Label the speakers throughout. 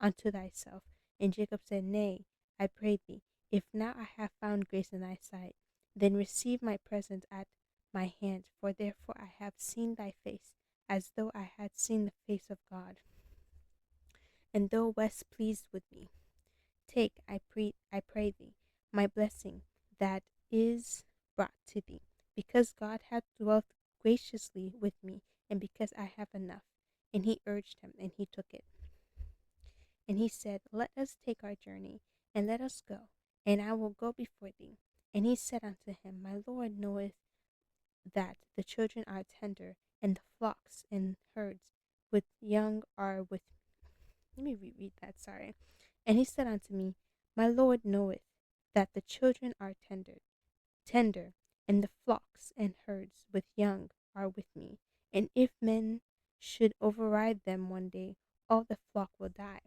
Speaker 1: unto thyself. And Jacob said, Nay, I pray thee, if now I have found grace in thy sight, then receive my present at my hand, for therefore I have seen thy face, as though I had seen the face of God, and thou wast pleased with me. Take, I pray thee, my blessing that is brought to thee, because God hath dwelt graciously with me, and because I have enough. And he urged him, and he took it. And he said, Let us take our journey, and let us go, and I will go before thee. And he said unto him, My Lord knoweth that the children are tender, and the flocks and herds with young are with. Let me reread that, sorry. And he said unto me, My Lord knoweth that the children are tender, and the flocks and herds with young are with me. And if men should override them one day, all the flock will die.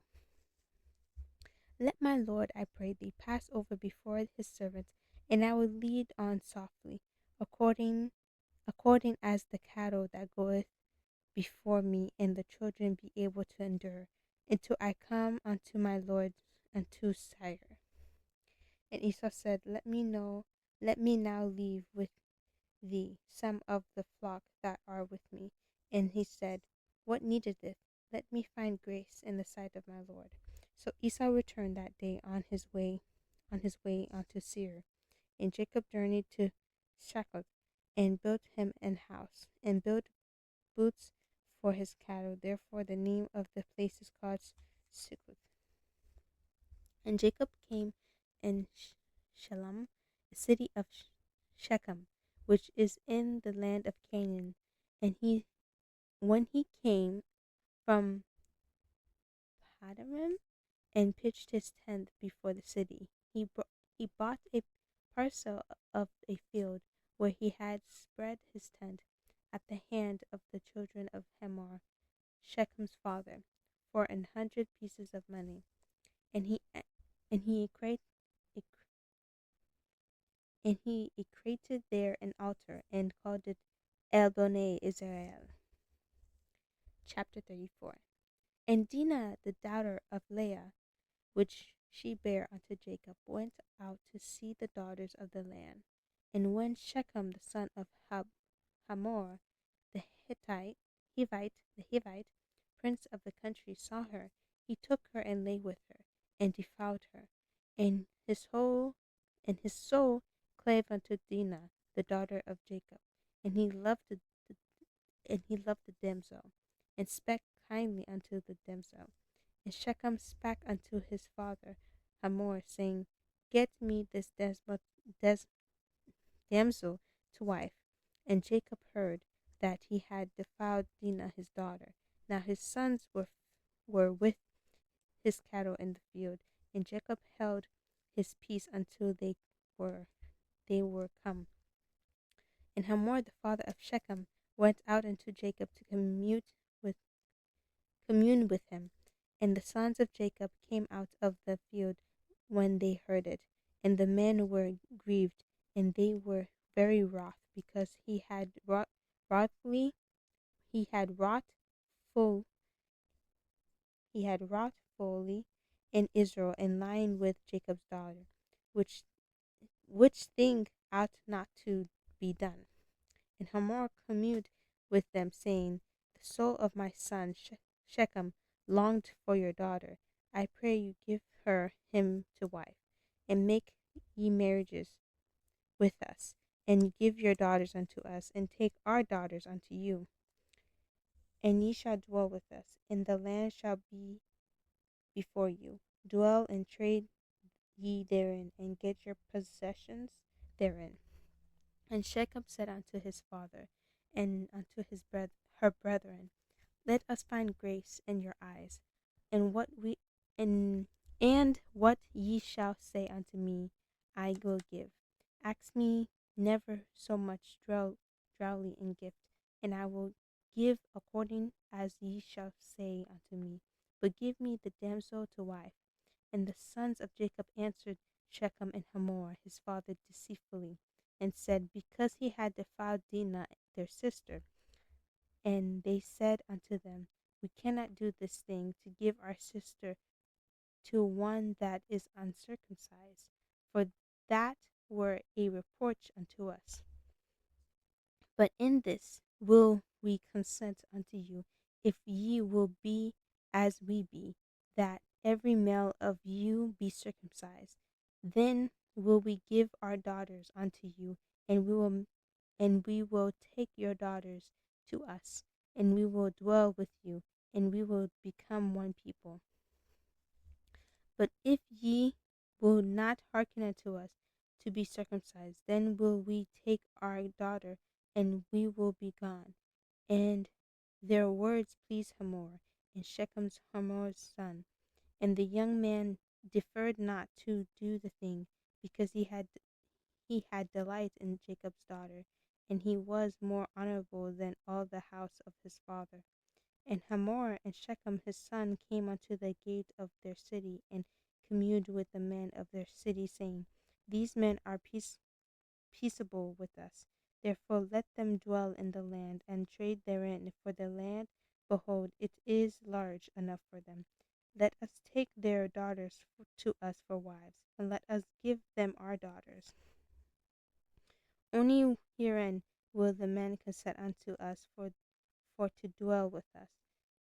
Speaker 1: Let my Lord, I pray thee, pass over before his servants, and I will lead on softly, according as the cattle that goeth before me, and the children be able to endure, until I come unto my Lord, unto Seir. And Esau said, let me now leave with thee some of the flock that are with me. And he said, What needeth it? Let me find grace in the sight of my Lord. So Esau returned that day on his way unto Seir. And Jacob journeyed to Succoth, and built him an house, and built booths for his cattle. Therefore the name of the place is called Succoth. And Jacob came in Shalom, a city of Shechem, which is in the land of Canaan. And when he came from Padamarim and pitched his tent before the city, he bought a parcel of a field where he had spread his tent at the hand of the children of Hamor, Shechem's father, for 100 pieces of money. And he and he created there an altar, and called it El Bonei Israel. Chapter 34. And Dinah, the daughter of Leah, which she bare unto Jacob, went out to see the daughters of the land. And when Shechem the son of Hamor, the Hivite, prince of the country, saw her, he took her and lay with her, and defiled her. And his soul clave unto Dinah, the daughter of Jacob, and he loved the damsel, and spake kindly unto the damsel. And Shechem spake unto his father Hamor, saying, Get me this damsel to wife. And Jacob heard that he had defiled Dinah his daughter. Now his sons were with his cattle in the field, and Jacob held his peace until they were come. And Hamor the father of Shechem went out unto Jacob to commune with him. And the sons of Jacob came out of the field when they heard it, and the men were grieved, and they were very wroth, because wroughly he had wrought full he had wrought fully in Israel, and lying with Jacob's daughter, which thing ought not to be done. And Hamor communed with them, saying, The soul of my son Shechem longed for your daughter. I pray you give her him to wife, and make ye marriages with us, and give your daughters unto us, and take our daughters unto you. And ye shall dwell with us, and the land shall be before you. Dwell and trade ye therein, and get your possessions therein. And Shechem said unto his father and unto her brethren, Let us find grace in your eyes, and what ye shall say unto me, I will give. Ask me never so much drowly in gift, and I will give according as ye shall say unto me. But give me the damsel to wife. And the sons of Jacob answered Shechem and Hamor his father deceitfully, and said, Because he had defiled Dinah their sister. And they said unto them, We cannot do this thing, to give our sister to one that is uncircumcised, for that were a reproach unto us. But in this will we consent unto you, if ye will be as we be, that every male of you be circumcised. Then will we give our daughters unto you, and we will take your daughters to us, and we will dwell with you, and we will become one people. But if ye will not hearken unto us to be circumcised, then will we take our daughter, and we will be gone. And their words pleased Hamor, and Shechem's Hamor's son. And the young man deferred not to do the thing, because he had delight in Jacob's daughter, and he was more honorable than all the house of his father. And Hamor and Shechem his son came unto the gate of their city, and communed with the men of their city, saying, These men are peaceable with us. Therefore let them dwell in the land, and trade therein, for the land, behold, it is large enough for them. Let us take their daughters to us for wives, and let us give them our daughters. Only herein will the men consent unto us for to dwell with us,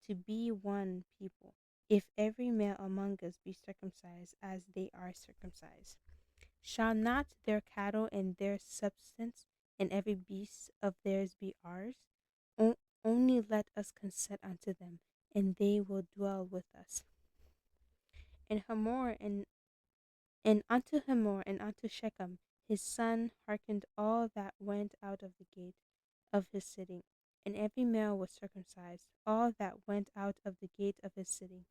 Speaker 1: to be one people, if every male among us be circumcised as they are circumcised. Shall not their cattle and their substance and every beast of theirs be ours? Only let us consent unto them, and they will dwell with us. And unto Hamor and unto Shechem his son hearkened all that went out of the gate of his city, and every male was circumcised, all that went out of the gate of his city.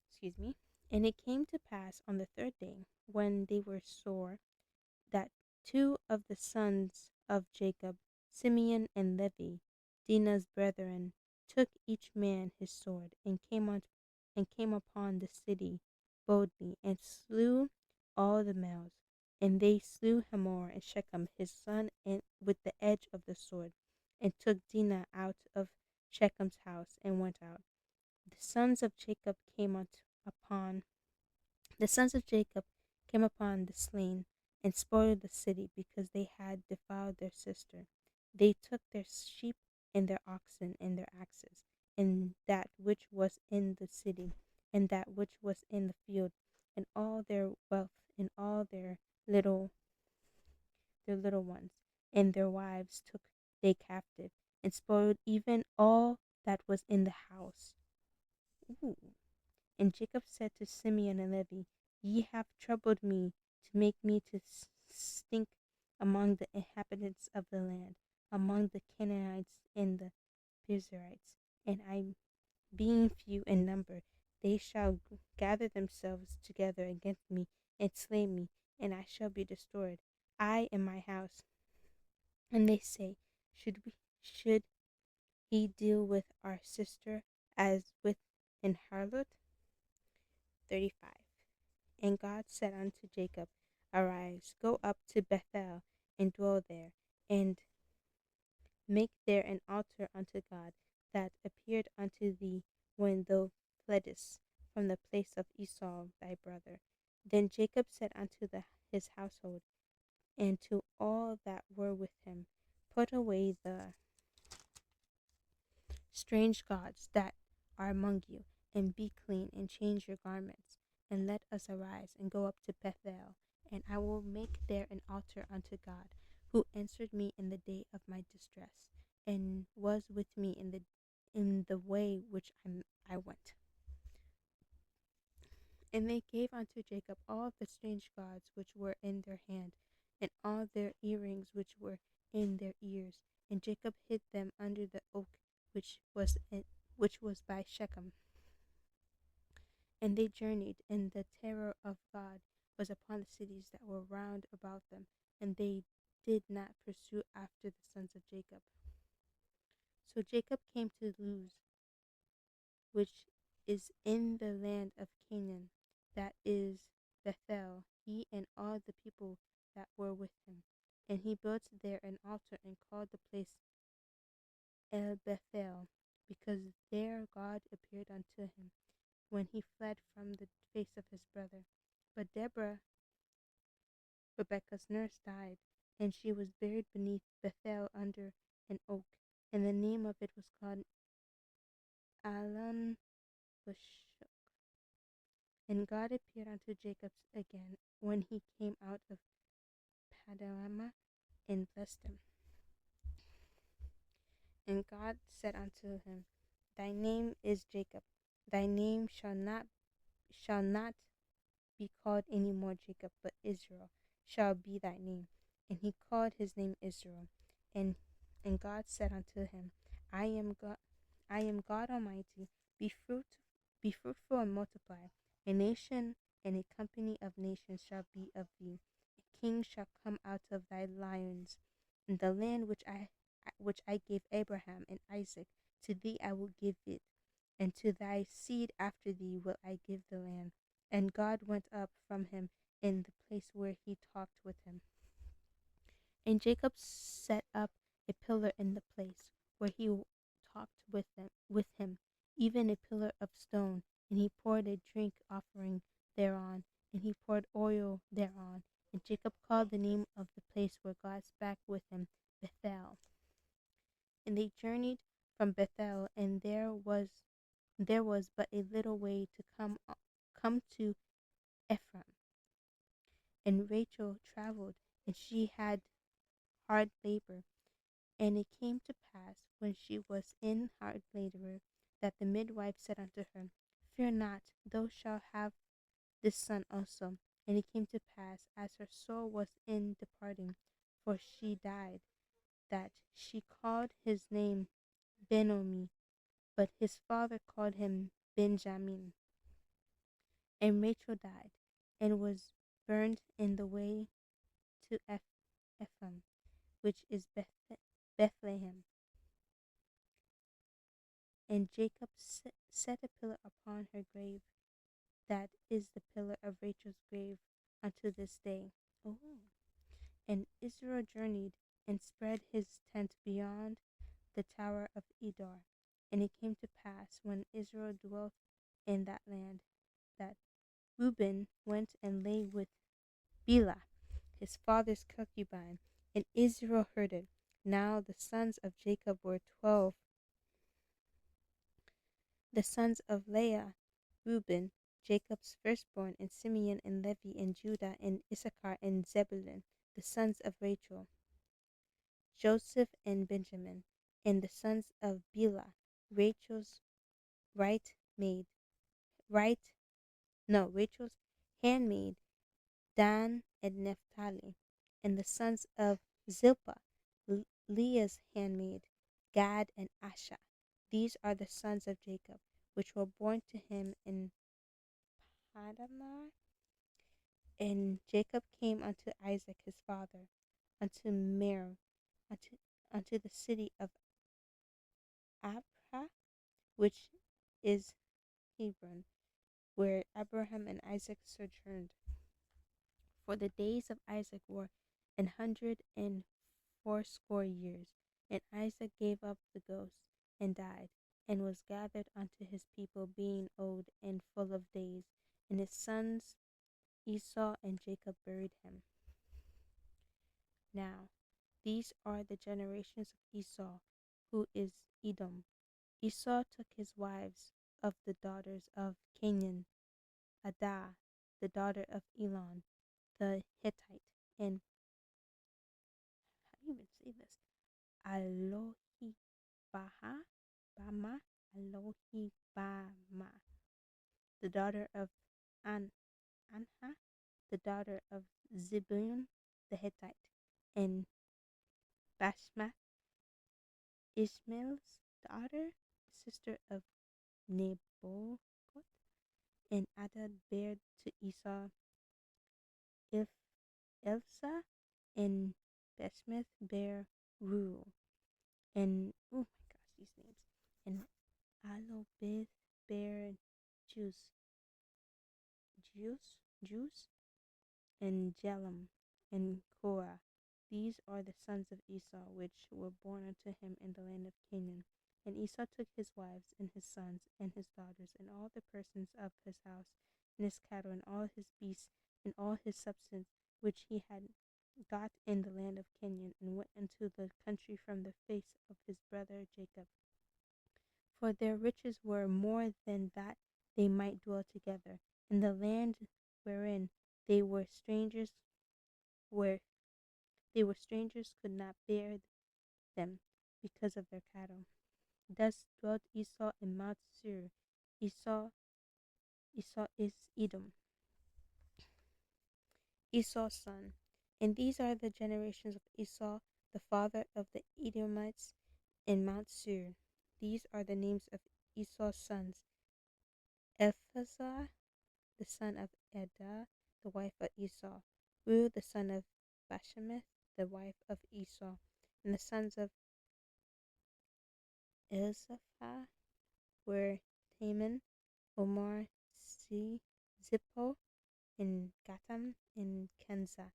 Speaker 1: Excuse me. And it came to pass on the third day, when they were sore, that two of the sons of Jacob, Simeon and Levi, Dinah's brethren, took each man his sword, and came upon the city boldly, and slew all the males. And they slew Hamor and Shechem his son with the edge of the sword, and took Dinah out of Shechem's house, and went out. The sons of Jacob upon the sons of Jacob came upon the slain, and spoiled the city, because they had defiled their sister. They took their sheep and their oxen and their axes, and that which was in the city, and that which was in the field, and all their wealth, and all their little ones, and their wives took they captive, and spoiled even all that was in the house. Ooh. And Jacob said to Simeon and Levi, Ye have troubled me to make me to stink among the inhabitants of the land, among the Canaanites and the Perizzites. And I, being few in number, they shall gather themselves together against me and slay me, and I shall be destroyed, I and my house. And they say, should he deal with our sister as with an harlot? 35. And God said unto Jacob, Arise, go up to Bethel, and dwell there, and make there an altar unto God, that appeared unto thee when thou fleddest from the place of Esau thy brother. Then Jacob said unto his household, and to all that were with him, Put away the strange gods that are among you, and be clean, and change your garments, and let us arise and go up to Bethel, and I will make there an altar unto God, who answered me in the day of my distress, and was with me in the way which I went. And they gave unto Jacob all the strange gods which were in their hand, and all their earrings which were in their ears, and Jacob hid them under the oak which was by Shechem. And they journeyed, and the terror of God was upon the cities that were round about them, and they did not pursue after the sons of Jacob. So Jacob came to Luz, which is in the land of Canaan, that is Bethel, he and all the people that were with him. And he built there an altar, and called the place El Bethel, because there God appeared unto him when he fled from the face of his brother. But Deborah, Rebekah's nurse, died, and she was buried beneath Bethel under an oak, and the name of it was called Alon Bushuk. And God appeared unto Jacob again when he came out of Padarama and blessed him. And God said unto him, Thy name is Jacob. Thy name shall not be called any more Jacob, but Israel shall be thy name. And he called his name Israel. And God said unto him, I am God Almighty. Be fruitful and multiply. A nation and a company of nations shall be of thee. A king shall come out of thy lions. And the land which I gave Abraham and Isaac, to thee I will give it, and to thy seed after thee will I give the land. And God went up from him in the place where he talked with him. And Jacob set up a pillar in the place where he talked with him, even a pillar of stone. And he poured a drink offering thereon, and he poured oil thereon. And Jacob called the name of the place where God spake with him Bethel. And they journeyed from Bethel, and there was but a little way to come to Ephraim. And Rachel traveled, and she had hard labor. And it came to pass, when she was in hard labor, that the midwife said unto her, Fear not, thou shalt have this son also. And it came to pass, as her soul was in departing, for she died, that she called his name Benoni, but his father called him Benjamin. And Rachel died, and was burned in the way to Ephraim, which is Bethlehem. And Jacob set a pillar upon her grave, that is the pillar of Rachel's grave unto this day. Oh. And Israel journeyed and spread his tent beyond the tower of Edar. And it came to pass, when Israel dwelt in that land, that Reuben went and lay with Bilhah, his father's concubine, and Israel heard it. Now the sons of Jacob were 12. The sons of Leah, Reuben, Jacob's firstborn, and Simeon, and Levi, and Judah, and Issachar, and Zebulun, the sons of Rachel, Joseph, and Benjamin. And the sons of Bilhah, Rachel's right maid, Rachel's handmaid, Dan and Naphtali. And the sons of Zilpah, Leah's handmaid, Gad and Asher. These are the sons of Jacob, which were born to him in Padamar. And Jacob came unto Isaac his father, unto Mer, unto the city of Abrah, which is Hebron, where Abraham and Isaac sojourned. For the days of Isaac were 180 years, and Isaac gave up the ghost, and died, and was gathered unto his people, being old and full of days. And his sons Esau and Jacob buried him. Now these are the generations of Esau, who is Edom. Esau took his wives of the daughters of Canaan, Adah, the daughter of Elon the Hittite, and how do you even say this? Alohibama, the daughter of Anha, the daughter of Zebulun the Hittite, and Bashmath, Ishmael's daughter, sister of Nebaioth. And Adad bare to Esau Elsa, and Bashmath bare Reuel. And oh my gosh, these names. And Alobith bare Jews, and Jelam, and Korah. These are the sons of Esau, which were born unto him in the land of Canaan. And Esau took his wives, and his sons, and his daughters, and all the persons of his house, and his cattle, and all his beasts, and all his substance, which he had got in the land of Canaan, and went into the country from the face of his brother Jacob. For their riches were more than that they might dwell together. In the land wherein they were strangers, where could not bear them because of their cattle. Thus dwelt Esau in Mount Seir. Esau, Esau is Edom, Esau's son. And these are the generations of Esau, the father of the Edomites, in Mount Seir. These are the names of Esau's sons: Ephazah, the son of Edah, the wife of Esau; Reu, the son of Bashemeth, the wife of Esau; and the sons of Elzaphan were Taman, Omar, Zippo, and Gatam, and Kenza.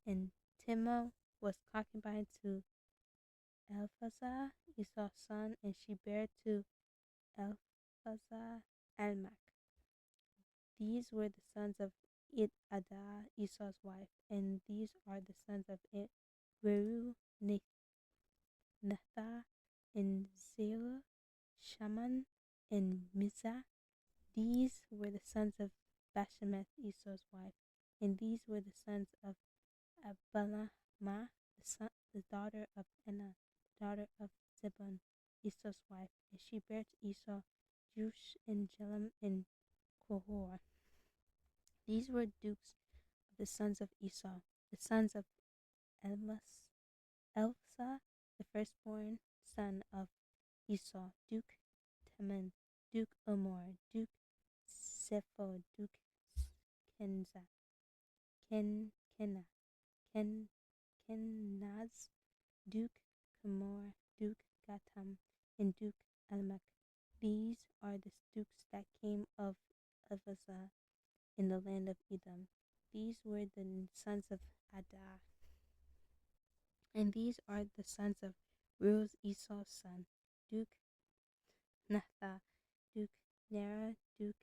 Speaker 1: And Timna was concubine to Ephazah, Esau's son, and she bare to Ephazah Almach. These were the sons of Adah, Esau's wife, and these are the sons of Reu, Netha, and Zerah, Shaman, and Mizah. These were the sons of Bashemeth, Esau's wife, and these were the sons of Abalamah, the daughter of Anna, the daughter of Zebon, Esau's wife, and she bare to Esau Jush and Jelam and Kohor. These were dukes of the sons of Esau, the sons of Elsa, the firstborn son of Esau, Duke Teman, Duke Omor, Duke Zepho, Duke Kenza, Kenna, Kenaz, Duke Kamor, Duke Gatam, and Duke Almach. These are the dukes that came of Avazah in the land of Edom. These were the sons of Adah. And these are the sons of Reu's Esau's son, Duke Natha, Duke Nera, Duke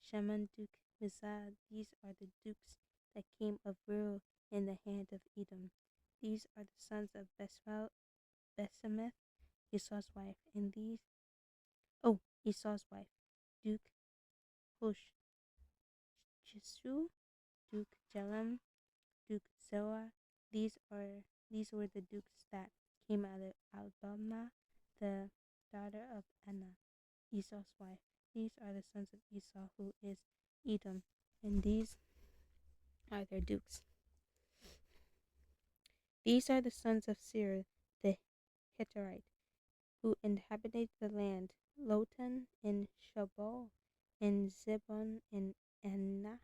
Speaker 1: Shaman, Duke Mizah. These are the dukes that came of Reu in the hand of Edom. These are the sons of Besemeth, Esau's wife, and Esau's wife, Duke Hosh, Jisru, Duke Jelam, Duke Zoa. These were the dukes that came out of Alabama, the daughter of Anna, Esau's wife. These are the sons of Esau, who is Edom, and these are their dukes. These are the sons of Seir, the Hitterite, who inhabited the land: Lotan, and Shobal, and Zebon, and Anna,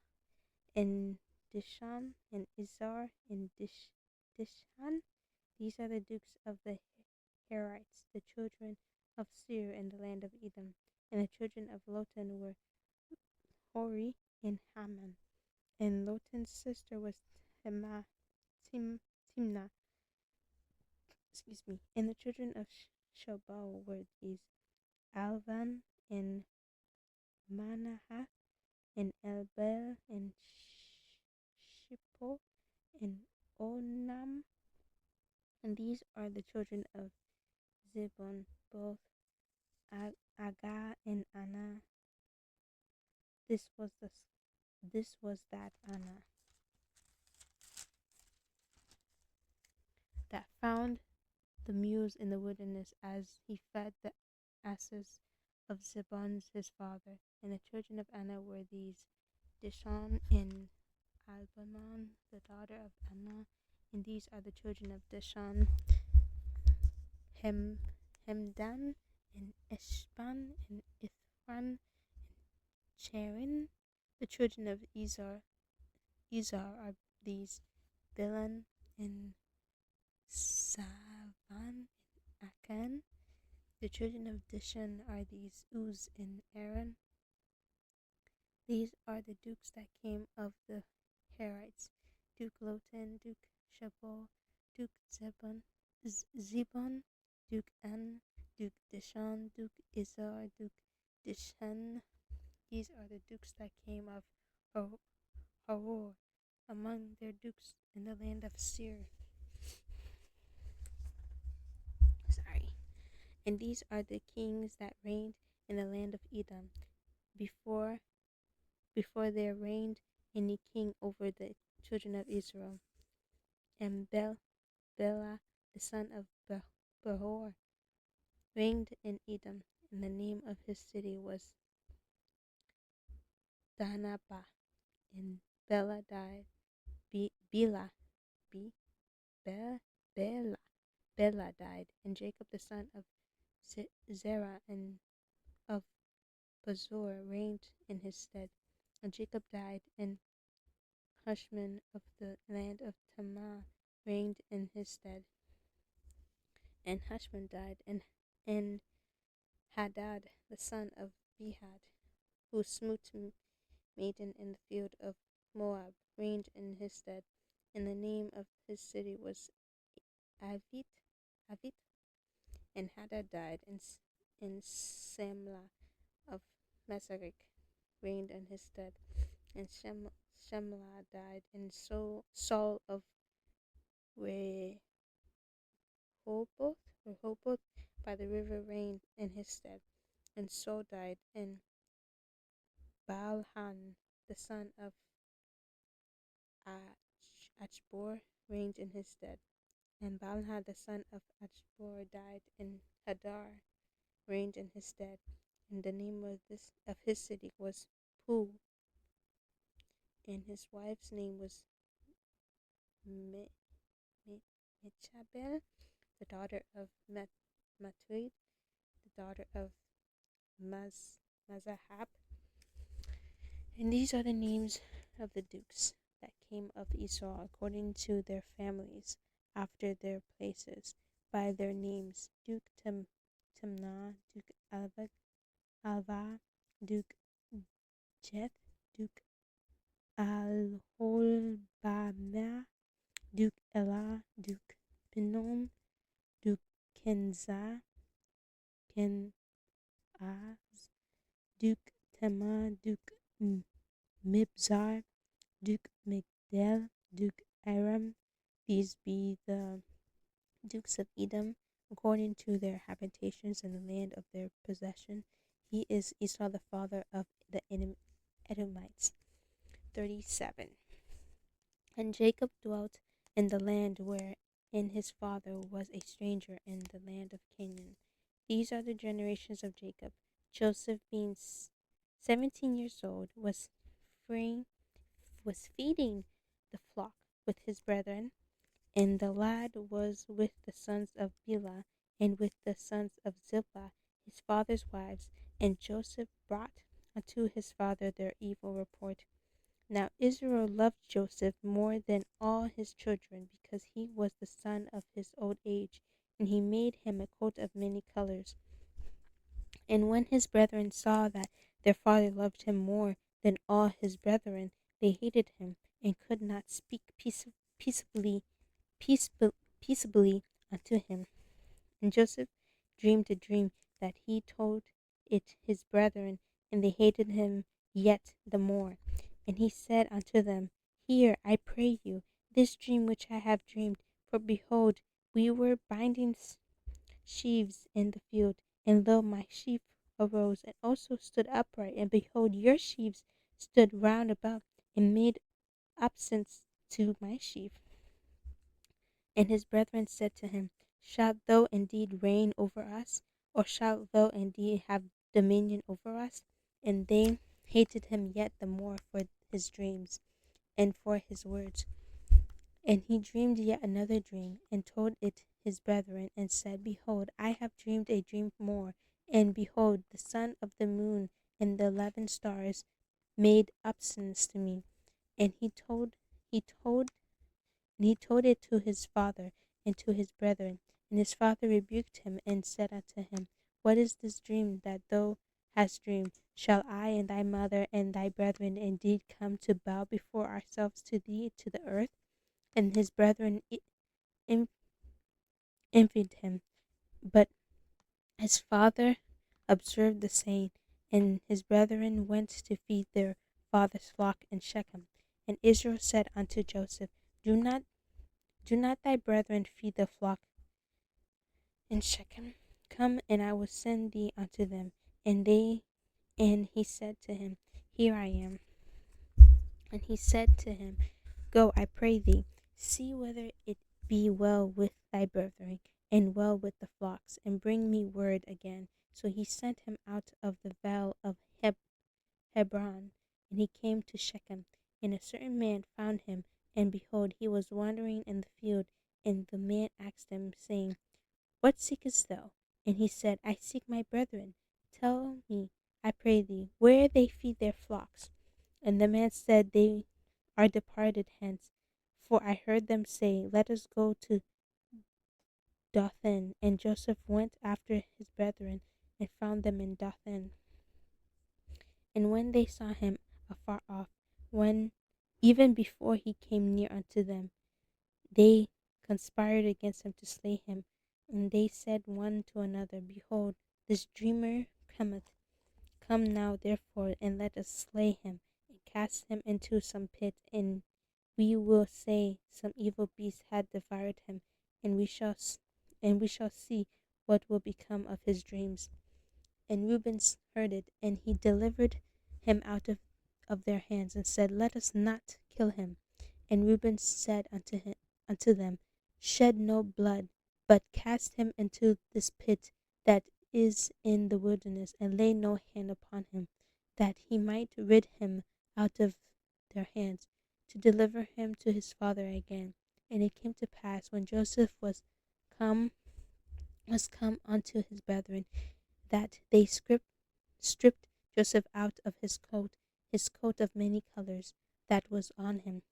Speaker 1: and Dishan, and Izar, and Dishan. These are the dukes of the Herites, the children of Seir in the land of Edom. And the children of Lotan were Hori and Haman. And Lotan's sister was Timnah. And the children of Shobal were these: Alvan, and Manahath, and Elbel, and Shippo, and Onam. And these are the children of Zebon, both Agag and Anna. This was that Anna that found the mules in the wilderness as he fed the asses of Zebon his father. And the children of Anna were these: Dishon, and Albanon, the daughter of Anna. And these are the children of Dishon: Hemdan, and Eshban, and Ithran, and Cherin. The children of Izar are these: Bilan, and Savan, and Akan. The children of Dishan are these: Uz and Aaron. These are the dukes that came of the Herites: Duke Lotan, Duke Shabal, Duke Zebon, Duke An, Duke Dishan, Duke Izar, Duke Dishan. These are the dukes that came of Haror, among their dukes in the land of Seir. Sorry. And these are the kings that reigned in the land of Edom. Before there reigned any king over the children of Israel. And Bela, the son of Behor, reigned in Edom, and the name of his city was Danaba. And Bela died. Bela, Be, Be, Bela, Bela died, and Jacob the son of Zerah and of Bazor reigned in his stead. And Jacob died, and Hushman of the land of Tamar reigned in his stead. And Hushman died, and Hadad the son of Behad, who smote Midian in the field of Moab, reigned in his stead. And the name of his city was Avit. Avit. And Hadad died, and Samlah of Masarek reigned in his stead. And Shemlah died, and Saul of Rehoboth by the river reigned in his stead. And Saul died, and Baalhan, the son of Achbor, reigned in his stead. And Baalhan, the son of Achbor, died, and Hadar reigned in his stead. And the name of his city was Pul, and his wife's name was Mechabel, the daughter of Matuid, the daughter of Mazahab. And these are the names of the dukes that came of Esau according to their families, after their places, by their names: Duke Timnah, Duke Alva, Duke Jeth, Duke Alholbama, Duke Elah, Duke Pinon, Duke Kenaz, Duke Tema, Duke Mibzar, Duke Migdal, Duke Aram. These be the dukes of Edom, according to their habitations in the land of their possession. He is Esau, the father of the Edomites. 37. And Jacob dwelt in the land wherein his father was a stranger, in the land of Canaan. These are the generations of Jacob. Joseph, being 17 years old, was feeding the flock with his brethren, and the lad was with the sons of Bilhah and with the sons of Zilpah, his father's wives. And Joseph brought unto his father their evil report. Now Israel loved Joseph more than all his children, because he was the son of his old age, and he made him a coat of many colors. And when his brethren saw that their father loved him more than all his brethren, they hated him, and could not speak peaceably unto him. And Joseph dreamed a dream, that he told it his brethren, and they hated him yet the more. And he said unto them, Hear, I pray you, this dream which I have dreamed. For behold, we were binding sheaves in the field, and lo, my sheaf arose, and also stood upright, and behold, your sheaves stood round about, and made obeisance to my sheaf. And his brethren said to him, Shalt thou indeed reign over us, or shalt thou indeed have dominion over us? And they hated him yet the more for his dreams, and for his words. And he dreamed yet another dream, and told it his brethren, and said, Behold, I have dreamed a dream more, and behold, the sun of the moon and the 11 stars made obeisance to me. And he told it to his father and to his brethren. And his father rebuked him, and said unto him, What is this dream that thou hast dreamed? Shall I and thy mother and thy brethren indeed come to bow before ourselves to thee to the earth? And his brethren envied him, but His father observed the saying, and his brethren went to feed their father's flock in Shechem. And Israel said unto Joseph, Do not thy brethren feed the flock in Shechem? Come, and I will send thee unto them. And he said to him, Here I am. And he said to him, Go, I pray thee, see whether it be well with thy brethren, and well with the flocks, and bring me word again. So he sent him out of the vale of Hebron, and he came to Shechem. And a certain man found him, and behold, he was wandering in the field. And the man asked him, saying, What seekest thou? And he said, I seek my brethren. Tell me, I pray thee, where they feed their flocks. And the man said, They are departed hence. For I heard them say, Let us go to Dothan. And Joseph went after his brethren, and found them in Dothan. And when they saw him afar off, when even before he came near unto them, they conspired against him to slay him. And they said one to another, Behold, this dreamer cometh. Come now, therefore, and let us slay him, and cast him into some pit, and we will say some evil beast had devoured him, and we shall see what will become of his dreams. And Reuben heard it, and he delivered him out of their hands, and said, Let us not kill him. And Reuben said unto them, Shed no blood, but cast him into this pit that is in the wilderness, and lay no hand upon him, that he might rid him out of their hands, to deliver him to his father again. And it came to pass, when Joseph come was come unto his brethren, that they stripped Joseph out of his coat of many colors that was on him.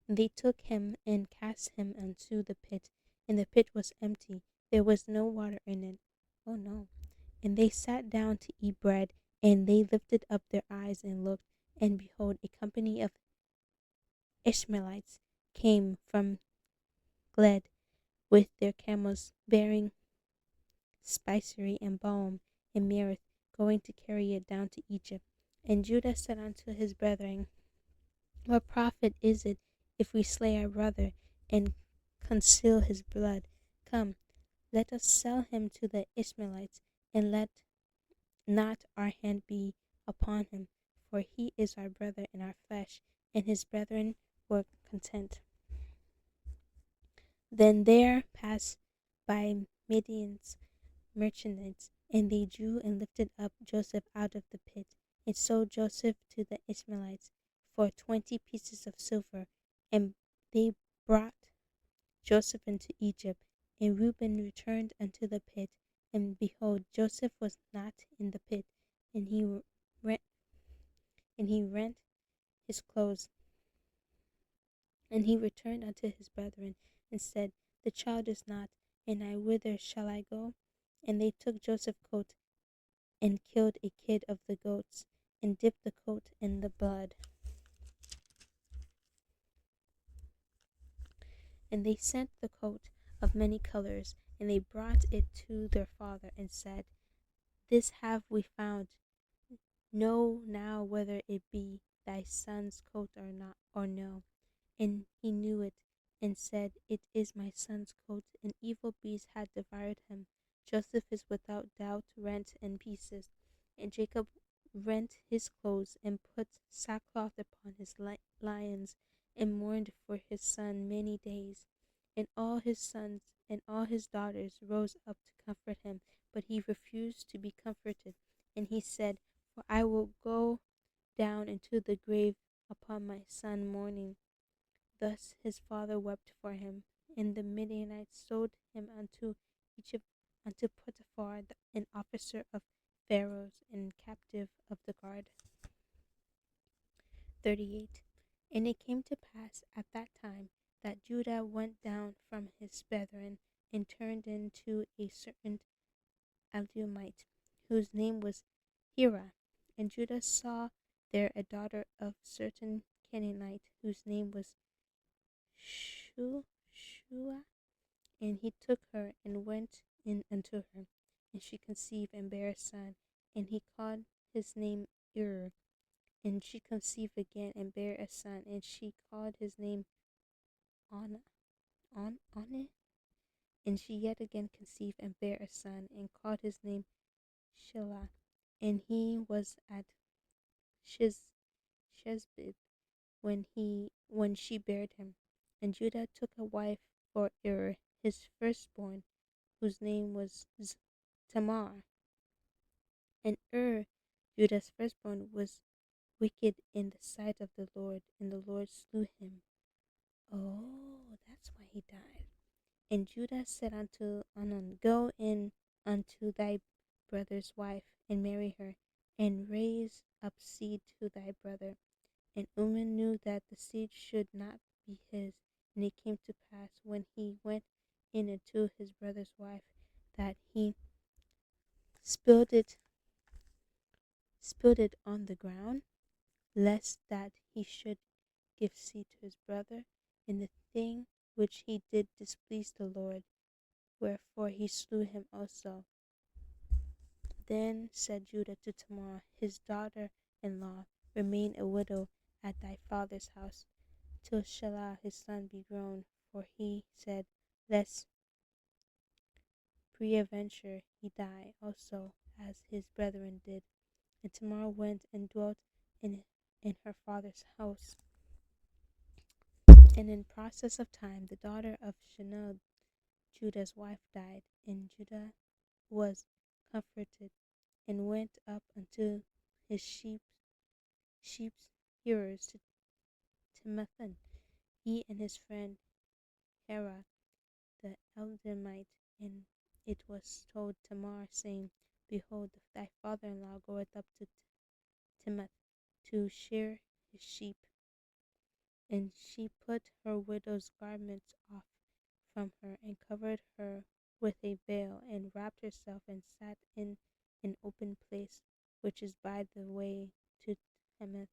Speaker 1: And they took him and cast him into the pit, and the pit was empty, there was no water in it. Oh no. And they sat down to eat bread, and they lifted up their eyes and looked, and behold, a company of Ishmaelites came from Gilead with their camels, bearing spicery and balm and myrrh, going to carry it down to Egypt. And Judah said unto his brethren, What profit is it if we slay our brother and conceal his blood? Come, let us sell him to the Ishmaelites, and let not our hand be upon him, for he is our brother in our flesh. And his brethren were content. Then there passed by Midian's merchandise, and they drew and lifted up Joseph out of the pit, and sold Joseph to the Ishmaelites for 20 pieces of silver. And they brought Joseph into Egypt. And Reuben returned unto the pit, and behold, Joseph was not in the pit. And he rent his clothes. And he returned unto his brethren, and said, The child is not, and whither shall I go? And they took Joseph's coat, and killed a kid of the goats, and dipped the coat in the blood. And they sent the coat of many colors, and they brought it to their father, and said, This have we found. Know now whether it be thy son's coat or no. And he knew it, and said, It is my son's coat. An evil beast had devoured him. Joseph is without doubt rent in pieces. And Jacob rent his clothes, and put sackcloth upon his lions, and mourned for his son many days. And all his sons and all his daughters rose up to comfort him, but he refused to be comforted. And he said, For I will go down into the grave upon my son mourning. Thus his father wept for him. And the Midianites sold him unto Egypt, unto Potiphar, an officer of Pharaoh's, and captive of the guard. 38. And it came to pass at that time that Judah went down from his brethren, and turned into a certain Adullamite, whose name was Hira. And Judah saw there a daughter of certain Canaanite, whose name was Shua, and he took her and went in unto her. and she conceived and bare a son, and he called his name Er. And she conceived again and bare a son, and she called his name On On. And she yet again conceived and bare a son, and called his name Shelah. And he was at Shezbib when she bare him. And Judah took a wife for his firstborn, whose name was Tamar. And Judah's firstborn, was wicked in the sight of the Lord, and the Lord slew him. Oh, that's why he died. And Judah said unto Anan, Go in unto thy brother's wife, and marry her, and raise up seed to thy brother. And Uman knew that the seed should not be his. And it came to pass, when he went in unto his brother's wife, that he spilled it on the ground, lest that he should give seed to his brother. And the thing which he did displeased the Lord, wherefore he slew him also. Then said Judah to Tamar, his daughter-in-law, Remain a widow at thy father's house, till Shelah his son be grown. For he said, Lest peradventure he die also, as his brethren did. And Tamar went and dwelt in her father's house. And in process of time, the daughter of Shenab, Judah's wife, died, and Judah was comforted, and went up unto his sheep's hearers to Timothan, he and his friend Hera the Eldamite. And it was told Tamar, saying, Behold, thy father-in-law goeth up to Timoth to shear his sheep. And she put her widow's garments off from her, and covered her with a veil, and wrapped herself, and sat in an open place, which is by the way to Timoth.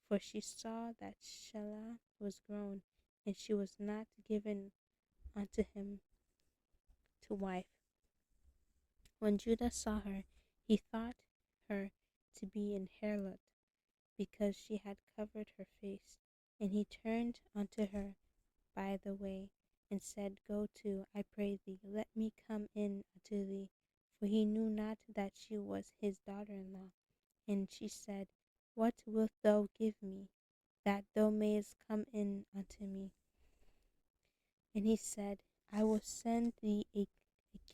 Speaker 1: For she saw that Shelah was grown, and she was not given unto him to wife. When Judah saw her, he thought her to be an harlot, because she had covered her face. And he turned unto her by the way, and said, Go to, I pray thee, let me come in unto thee. For he knew not that she was his daughter-in-law. And she said, What wilt thou give me, that thou mayest come in unto me? And he said, I will send thee a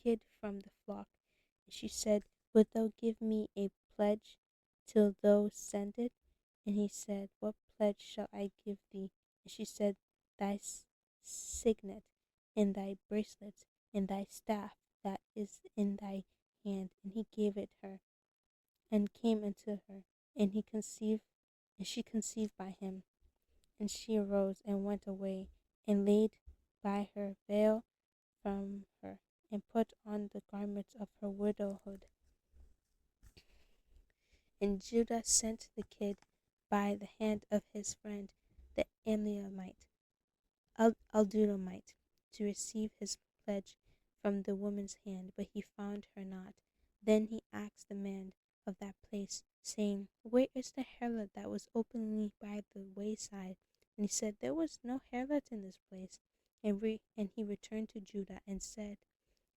Speaker 1: kid from the flock. And she said, Wilt thou give me a pledge till thou send it? And he said, What pledge shall I give thee? And she said, Thy signet, and thy bracelets, and thy staff that is in thy hand. And he gave it her, and came unto her, and she conceived by him. And she arose and went away, and laid by her veil from her, and put on the garments of her widowhood. And Judah sent the kid by the hand of his friend the Aldulamite, to receive his pledge from the woman's hand, but he found her not. Then he asked the man of that place, saying, Where is the harlot that was openly by the wayside? And he said, There was no harlot in this place. And he returned to Judah and said,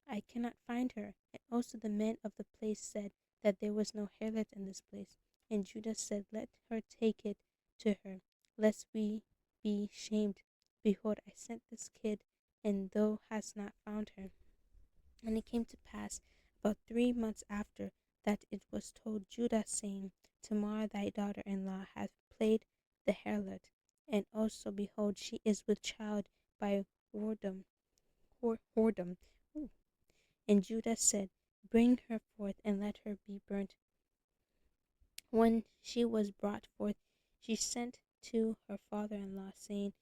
Speaker 1: I cannot find her. And also the men of the place said that there was no harlot in this place. And Judah said, Let her take it to her, lest we be shamed. Behold, I sent this kid, and thou hast not found her. And it came to pass about 3 months after that it was told Judah, saying, Tamar thy daughter-in-law hath played the harlot, and also, behold, she is with child by whoredom. Ooh. And Judah said, Bring her forth, and let her be burnt. When she was brought forth, she sent to her father-in-law, saying,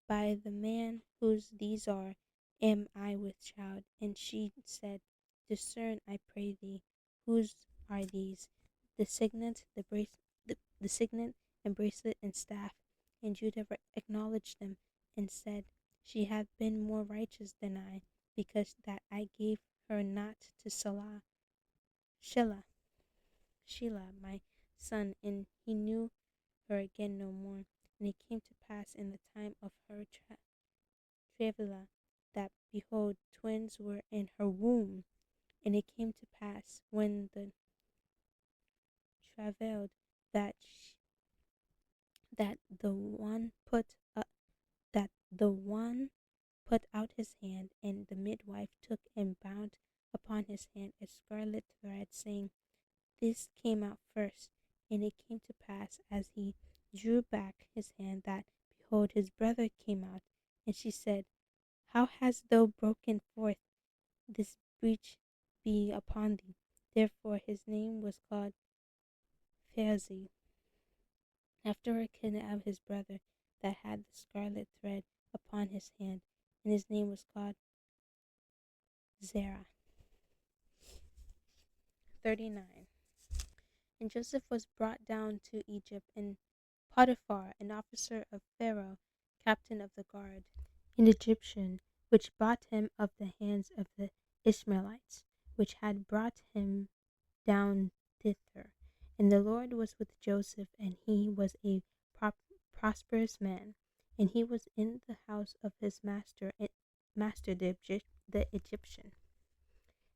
Speaker 1: By the man whose these are, am I with child. And she said, Discern, I pray thee, whose are these? The signet, the signet, and bracelet, and staff. And Judah acknowledged them, and said, She hath been more righteous than I, because that I gave her not to Salah, Shelah, my son, and he knew her again no more. And it came to pass in the time of her travail that, behold, twins were in her womb. And it came to pass when the travailed that that the one put that the one put out his hand, and the midwife took and bound upon his hand a scarlet thread, saying, This came out first. And it came to pass, as he drew back his hand, that, behold, his brother came out. And she said, How hast thou broken forth? This breach be upon thee. Therefore his name was called Phazi. Afterward came out his brother that had the scarlet thread upon his hand, and his name was called Zerah. 39. And Joseph was brought down to Egypt, and Potiphar, an officer of Pharaoh, captain of the guard, an Egyptian, which bought him of the hands of the Ishmaelites, which had brought him down thither. And the Lord was with Joseph, and he was a prosperous man, and he was in the house of his master the Egyptian.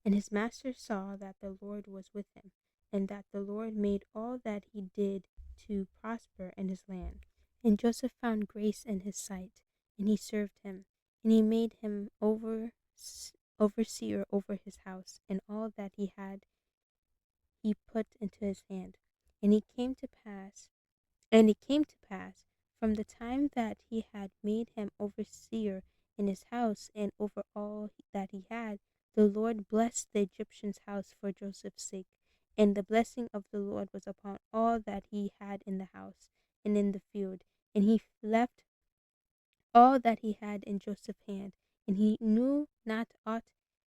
Speaker 1: And his master saw that the Lord was with him, and that the Lord made all that he did to prosper in his land. And Joseph found grace in his sight, and he served him, and he made him overseer over his house, and all that he had he put into his hand. And it came to pass from the time that he had made him overseer in his house and over all that he had, the Lord blessed the Egyptian's house for Joseph's sake. And the blessing of the Lord was upon all that he had in the house and in the field. And he left all that he had in Joseph's hand, and he knew not aught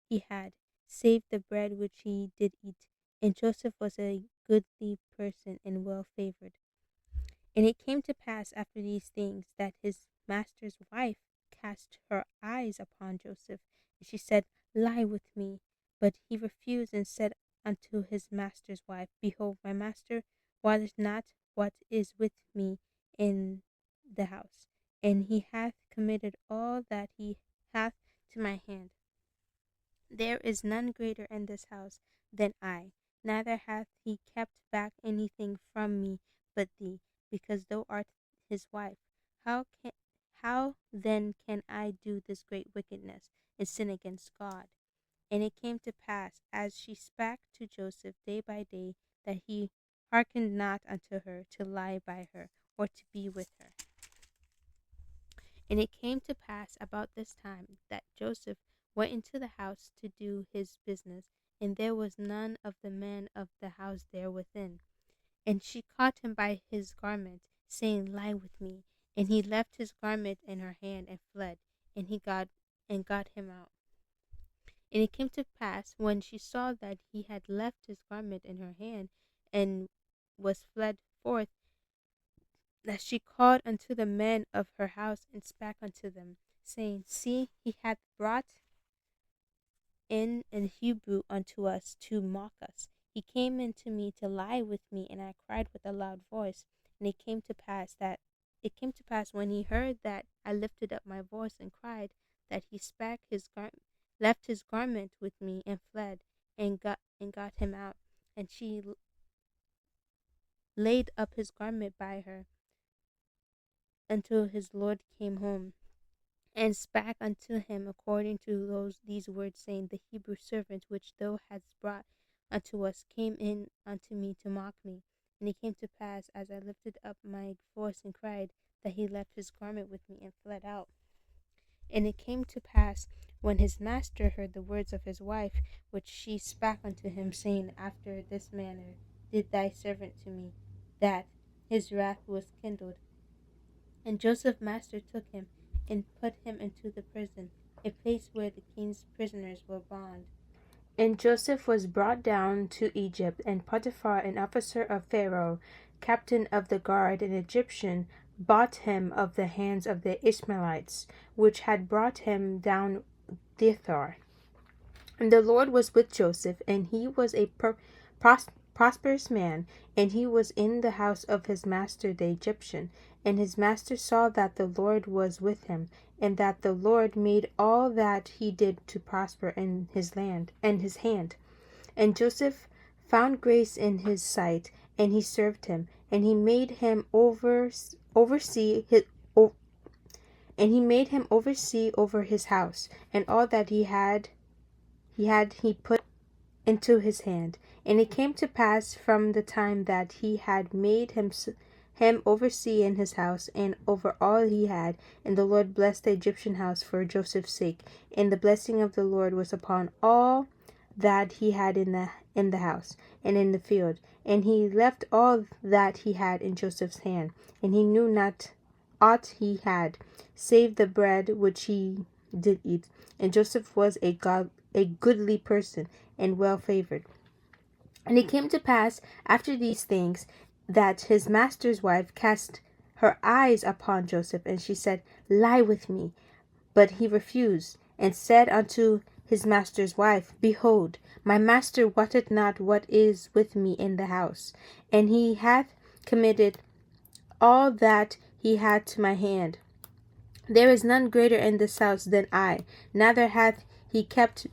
Speaker 1: he had, save the bread which he did eat. And Joseph was a goodly person and well favored. And it came to pass after these things that his master's wife cast her eyes upon Joseph, and she said, Lie with me. But he refused and said unto his master's wife, Behold, my master woteth not what is with me in the house, and he hath committed all that he hath to my hand. There is none greater in this house than I, neither hath he kept back anything from me but thee, because thou art his wife. How then can I do this great wickedness and sin against God? And it came to pass, as she spake to Joseph day by day, that he hearkened not unto her to lie by her, or to be with her. And it came to pass about this time that Joseph went into the house to do his business, and there was none of the men of the house there within. And she caught him by his garment, saying, Lie with me. And he left his garment in her hand and fled, and got him out. And it came to pass, when she saw that he had left his garment in her hand and was fled forth, that she called unto the men of her house and spake unto them, saying, See, he hath brought in an Hebrew unto us to mock us. He came in to me to lie with me, and I cried with a loud voice. And it came to pass when he heard that I lifted up my voice and cried, that he left his garment with me and fled, and got him out. And she laid up his garment by her until his Lord came home, and spake unto him according to these words, saying, The Hebrew servant which thou hadst brought unto us came in unto me to mock me. And it came to pass, as I lifted up my voice and cried, that he left his garment with me and fled out. And it came to pass, when his master heard the words of his wife, which she spake unto him, saying, After this manner did thy servant to me, that his wrath was kindled. And Joseph's master took him and put him into the prison, a place where the king's prisoners were bound. And Joseph was brought down to Egypt, and Potiphar, an officer of Pharaoh, captain of the guard, an Egyptian, bought him of the hands of the Ishmaelites, which had brought him down thither. And the Lord was with Joseph, and he was a prosperous man, and he was in the house of his master the Egyptian. And his master saw that the Lord was with him, and that the Lord made all that he did to prosper in his land and his hand. And Joseph found grace in his sight, and he served him, and he made him oversee over his house, and all that he put into his hand. And it came to pass from the time that he had made him oversee in his house and over all he had, and the Lord blessed the Egyptian house for Joseph's sake, and the blessing of the Lord was upon all that he had in the house and in the field. And he left all that he had in Joseph's hand, and he knew not aught he had, save the bread which he did eat. And Joseph was a goodly person, and well favored. And it came to pass after these things that his master's wife cast her eyes upon Joseph, and she said, Lie with me. But he refused, and said unto his master's wife, Behold, my master wotteth not what is with me in the house, and he hath committed all that he had to my hand. There is none greater in this house than I, neither hath he kept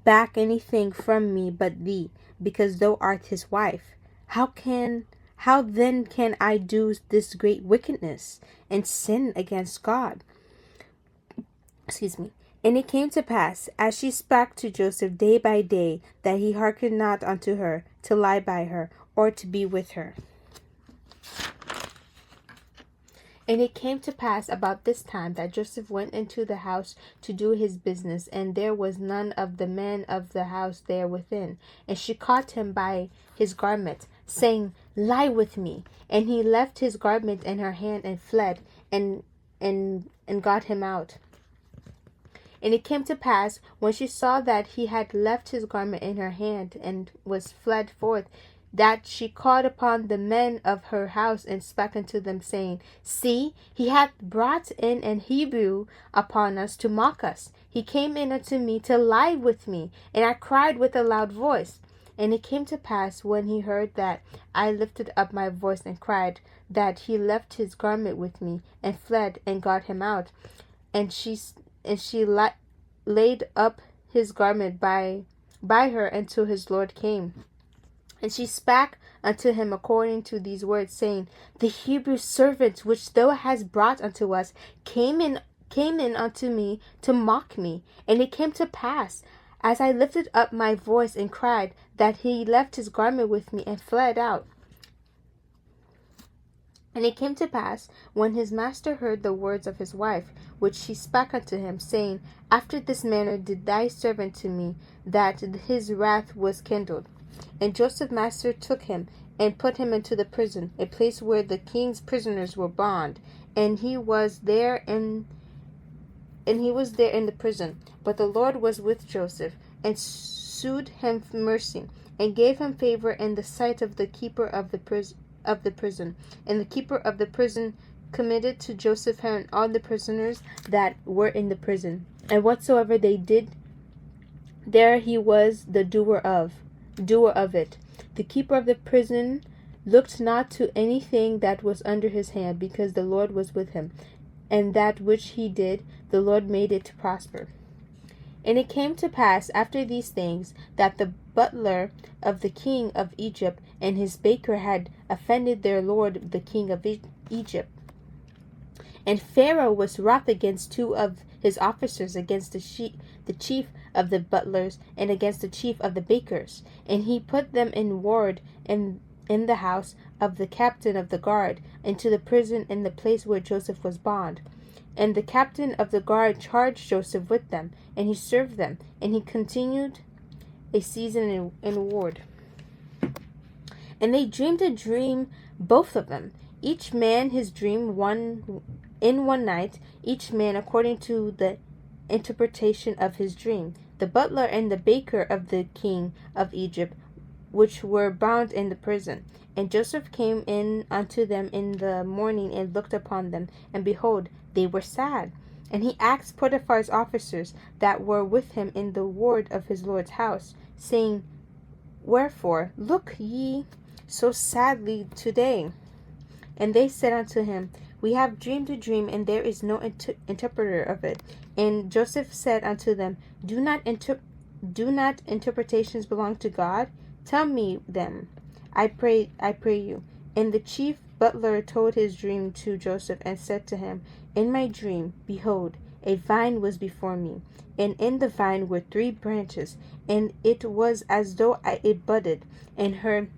Speaker 1: back anything from me but thee, because thou art his wife. How then can I do this great wickedness and sin against God? Excuse me. And it came to pass, as she spake to Joseph day by day, that he hearkened not unto her, to lie by her, or to be with her. And it came to pass about this time that Joseph went into the house to do his business, and there was none of the men of the house there within. And she caught him by his garment, saying, Lie with me. And he left his garment in her hand and fled, and got him out. And it came to pass, when she saw that he had left his garment in her hand and was fled forth, that she called upon the men of her house and spake unto them, saying, See, he hath brought in an Hebrew upon us to mock us. He came in unto me to lie with me, and I cried with a loud voice. And it came to pass, when he heard that I lifted up my voice and cried, that he left his garment with me, and fled, and got him out. And she laid up his garment by her until his Lord came. And she spake unto him according to these words, saying, The Hebrew servant which thou hast brought unto us came in unto me to mock me. And it came to pass, as I lifted up my voice and cried, that he left his garment with me and fled out. And it came to pass, when his master heard the words of his wife, which she spake unto him, saying, After this manner did thy servant to me, that his wrath was kindled. And Joseph's master took him, and put him into the prison, a place where the king's prisoners were bound. And he was there in the prison. But the Lord was with Joseph, and shewed him mercy, and gave him favor in the sight of the keeper of the prison. And the keeper of the prison committed to Joseph and all the prisoners that were in the prison. And whatsoever they did, there he was the doer of it. The keeper of the prison looked not to anything that was under his hand, because the Lord was with him, and that which he did, the Lord made it to prosper. And it came to pass after these things, that the butler of the king of Egypt and his baker had offended their lord the king of Egypt. And Pharaoh was wroth against two of his officers, against the chief of the butlers, and against the chief of the bakers. And he put them in ward in the house of the captain of the guard, into the prison in the place where Joseph was bound. And the captain of the guard charged Joseph with them, and he served them, and he continued a season in ward. And they dreamed a dream, both of them, each man his dream in one night, each man according to the interpretation of his dream. The butler and the baker of the king of Egypt, which were bound in the prison. And Joseph came in unto them in the morning, and looked upon them, and behold, they were sad. And he asked Potiphar's officers that were with him in the ward of his lord's house, saying, Wherefore look ye so sadly today? And they said unto him, We have dreamed a dream, and there is no interpreter of it. And Joseph said unto them, Do not interpretations belong to God? Tell me them, I pray you. And the chief butler told his dream to Joseph, and said to him, In my dream, behold, a vine was before me, and in the vine were 3 branches, and it was as though it budded, and her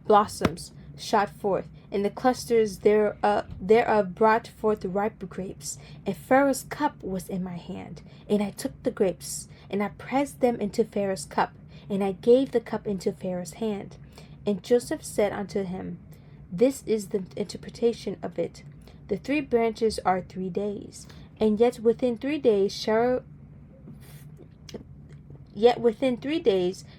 Speaker 1: blossoms shot forth, and the clusters thereof brought forth ripe grapes. And Pharaoh's cup was in my hand, and I took the grapes, and I pressed them into Pharaoh's cup, and I gave the cup into Pharaoh's hand. And Joseph said unto him, This is the interpretation of it. The 3 branches are 3 days, and yet within 3 days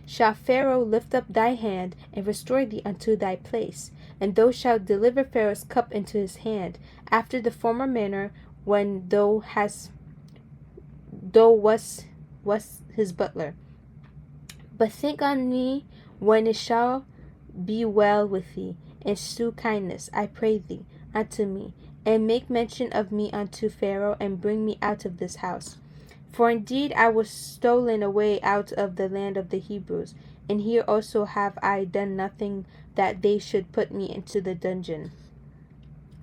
Speaker 1: shall Pharaoh lift up thy hand and restore thee unto thy place, and thou shalt deliver Pharaoh's cup into his hand, after the former manner when thou wast his butler. But think on me when it shall be well with thee, and shew kindness, I pray thee, unto me, and make mention of me unto Pharaoh, and bring me out of this house. For indeed I was stolen away out of the land of the Hebrews, and here also have I done nothing that they should put me into the dungeon.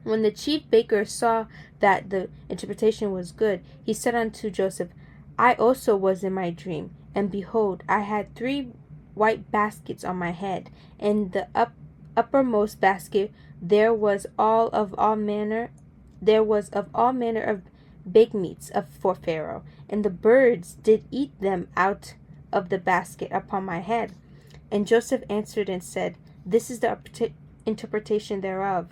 Speaker 1: When the chief baker saw that the interpretation was good, he said unto Joseph, I also was in my dream, and behold, I had 3 white baskets on my head, and the uppermost basket there was of all manner of baked meats for Pharaoh, and the birds did eat them out of the basket upon my head. And Joseph answered and said, This is the interpretation thereof.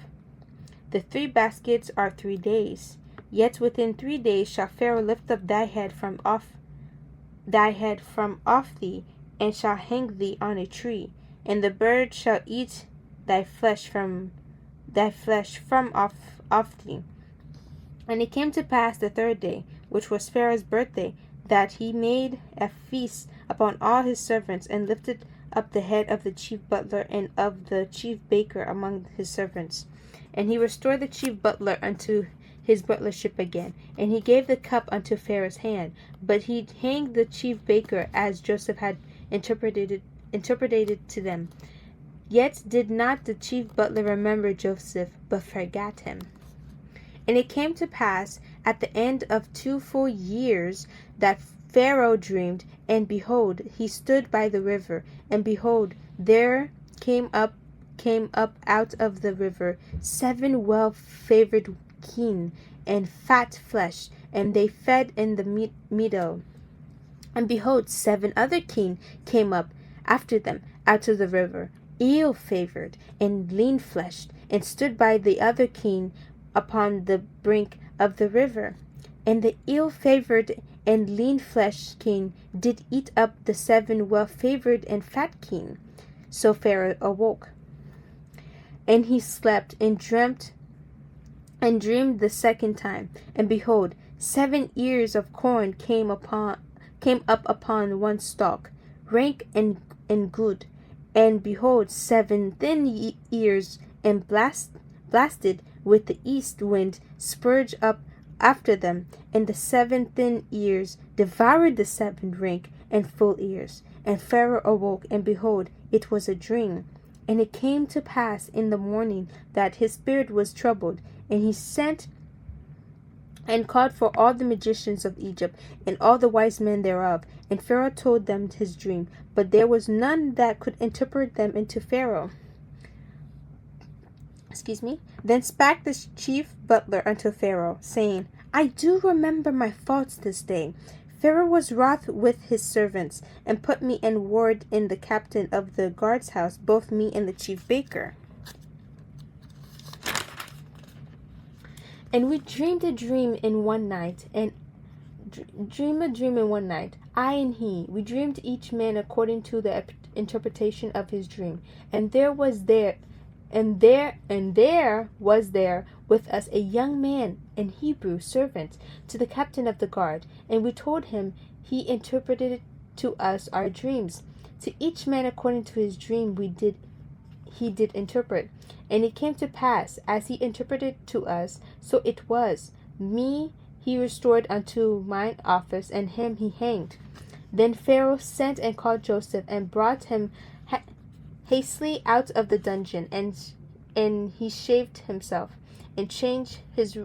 Speaker 1: The 3 baskets are 3 days. Yet within 3 days shall Pharaoh lift up thy head from off thee, and shall hang thee on a tree, and the birds shall eat thy flesh from off thee. And it came to pass the 3rd day, which was Pharaoh's birthday, that he made a feast upon all his servants, and lifted up the head of the chief butler and of the chief baker among his servants. And he restored the chief butler unto his butlership again, and he gave the cup unto Pharaoh's hand. But he hanged the chief baker, as Joseph had interpreted to them. Yet did not the chief butler remember Joseph, but forgat him. And it came to pass at the end of 2 full years that Pharaoh dreamed, and behold, he stood by the river, and behold, there came up out of the river 7 well-favored kine and fat flesh, and they fed in the meadow. And behold, 7 other kine came up after them out of the river, ill-favored and lean-fleshed, and stood by the other kine upon the brink of the river. And the ill-favored and lean-fleshed kine did eat up the 7 well-favored and fat kine. So Pharaoh awoke, and he slept and dreamed the 2nd time. And behold, 7 ears of corn came up upon one stalk, rank and good. And behold, 7 thin ears, and blasted with the east wind, spurged up after them, and the 7 thin ears devoured the 7 rank and full ears. And Pharaoh awoke, and behold, it was a dream. And it came to pass in the morning that his spirit was troubled, and he sent and called for all the magicians of Egypt, and all the wise men thereof. And Pharaoh told them his dream, but there was none that could interpret them unto Pharaoh. Then spake the chief butler unto Pharaoh, saying, I do remember my faults this day. Pharaoh was wroth with his servants, and put me in ward in the captain of the guard's house, both me and the chief baker. And we dreamed a dream in one night, I and he. We dreamed each man according to the interpretation of his dream. And there was there with us a young man, an Hebrew servant to the captain of the guard, and we told him. He interpreted to us our dreams. To each man according to his dream he did interpret. And it came to pass, as he interpreted to us, so it was. Me he restored unto mine office, and him he hanged. Then Pharaoh sent and called Joseph, and brought him hastily out of the dungeon, and he shaved himself, and changed his